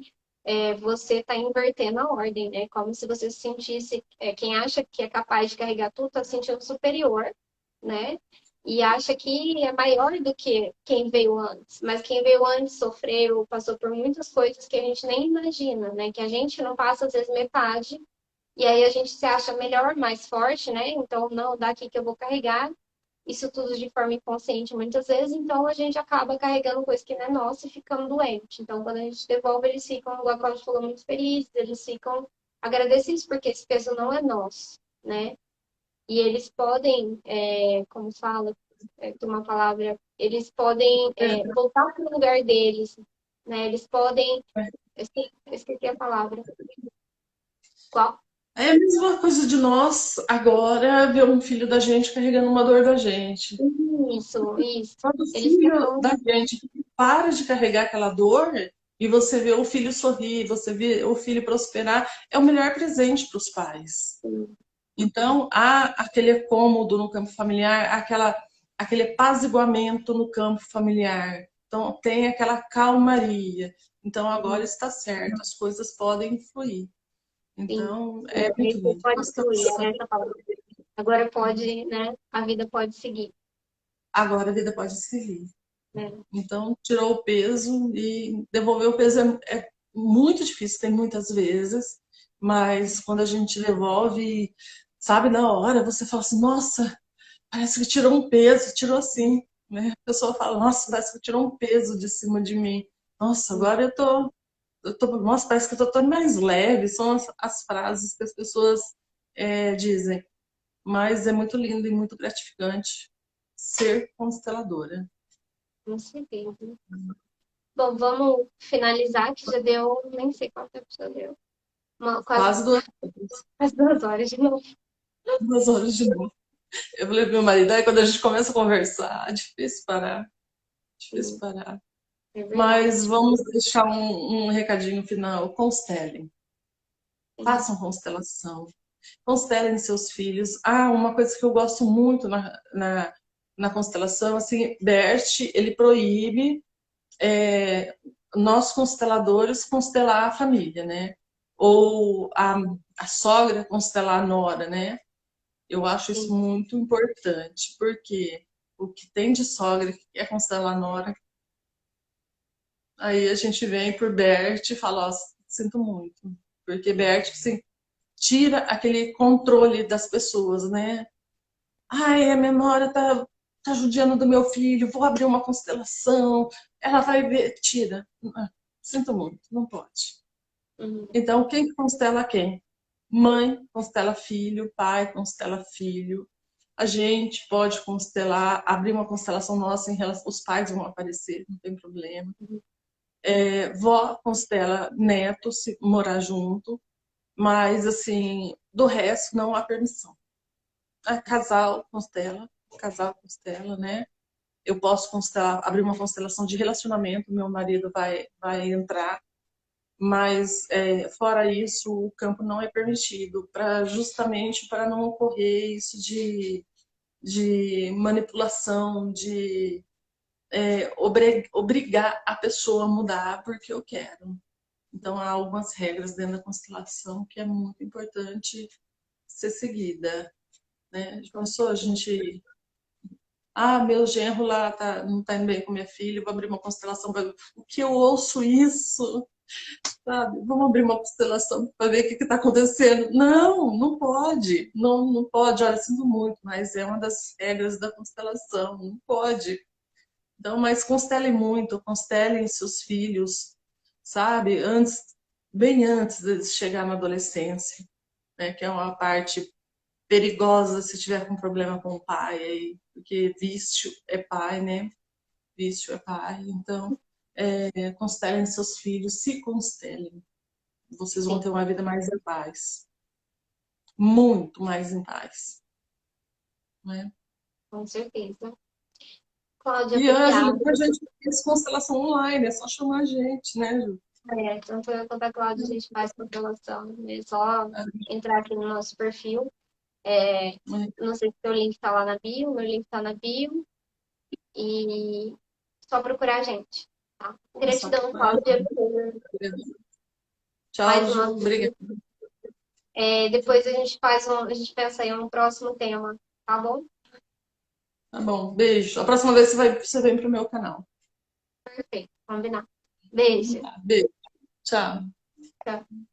você está invertendo a ordem, né? Como se você se sentisse, quem acha que é capaz de carregar tudo, está se sentindo superior, né? E acha que é maior do que quem veio antes. Mas quem veio antes sofreu, passou por muitas coisas que a gente nem imagina, né? Que a gente não passa, às vezes, metade. E aí a gente se acha melhor, mais forte, né? Então, não, dá aqui que eu vou carregar. Isso tudo de forma inconsciente muitas vezes, então a gente acaba carregando coisa que não é nossa e ficando doente. Então, quando a gente devolve, eles ficam, igual a Cláudia falou, muito felizes, eles ficam agradecidos porque esse peso não é nosso, né? E eles podem, como fala, tem uma palavra, eles podem voltar para o lugar deles, né? Eles podem, esqueci a palavra. Qual? É a mesma coisa de nós agora ver um filho da gente carregando uma dor da gente. Isso. Quando o Eles filho ficam. da gente para de carregar aquela dor e você vê o filho sorrir, você vê o filho prosperar, é o melhor presente para os pais. Então, há aquele cômodo no campo familiar, aquele apaziguamento no campo familiar. Então, tem aquela calmaria. Então, agora está certo, as coisas podem fluir. Sim, Então, é muito isso lindo. pode fluir, Constelação. é essa palavra. Agora pode, né? A vida pode seguir, Agora a vida pode seguir. né? Então, tirou o peso e devolver o peso é muito difícil, tem muitas vezes, mas quando a gente devolve, sabe, na hora, você fala assim, nossa, parece que tirou um peso, tirou assim, né? A pessoa fala, nossa, parece que tirou um peso de cima de mim. Nossa, agora nossa, parece que eu tô tão mais leve, são as frases que as pessoas dizem. Mas é muito lindo e muito gratificante ser consteladora. Com certeza. Bom, vamos finalizar, que já deu, nem sei quanto tempo já deu. Quase Quase 2 horas de novo. 2 horas de novo. Eu falei pro meu marido, aí quando a gente começa a conversar, difícil parar, difícil Sim, parar. é Mas verdade. vamos deixar um recadinho final. Constelem, Sim, façam constelação, constelem seus filhos. Ah, uma coisa que eu gosto muito na constelação, assim, Bert, ele proíbe nós consteladores constelar a família, né? Ou a sogra constelar a nora, né? Eu acho isso sim. muito importante, porque o que tem de sogra que quer constelar a nora, aí a gente vem por Bert e fala, ó, sinto muito. Porque Bert, assim, tira aquele controle das pessoas, né? Ai, a minha nora tá judiando do meu filho, vou abrir uma constelação, ela vai ver. Tira. Ah, sinto muito, não pode. Uhum. Então, quem constela quem? Mãe constela filho, pai constela filho. A gente pode constelar, abrir uma constelação nossa em relação, os pais vão aparecer, não tem problema. Vó constela neto, se morar junto, mas assim, do resto não há permissão. Casal constela, né? Eu posso constelar, abrir uma constelação de relacionamento, meu marido vai entrar, mas fora isso, o campo não é permitido, justamente para não ocorrer isso de manipulação, de obrigar a pessoa a mudar porque eu quero. Então, há algumas regras dentro da constelação que é muito importante ser seguida. Né? Com A certeza. gente. Ah, meu genro lá não está indo bem com minha filha, vou abrir uma constelação. O que eu ouço isso? Sabe? Vamos abrir uma constelação para ver o que está acontecendo. Não, não pode. Não, não pode. Olha, sinto muito, mas é uma das regras da constelação. Não pode. Então, mas constelem muito, constelem seus filhos, sabe? Bem antes de chegar na adolescência, né? Que é uma parte perigosa se tiver com problema com o pai, aí, porque vício é pai, né? Vício é pai. Então, constelem seus filhos, se constelem. Vocês vão Sim, ter uma vida mais em paz, muito mais em paz, né? com certeza. Cláudia, E Ângela, obrigada. depois a gente faz constelação online, é só chamar a gente, né, Ju? Tanto eu quanto a Cláudia, a gente faz constelação. É só entrar aqui no nosso perfil. É, não sei se o link está lá na bio, meu link está na bio. E só procurar a gente. Tá? É só Gratidão, procurar. Cláudia, por Tchau, mais Ju. uma vez. Obrigada. Depois a gente pensa em um próximo tema, tá bom? Tá bom, beijo. A próxima vez você vem pro meu canal. Perfeito, combinado. Beijo. Tá, beijo. Tchau. Tchau.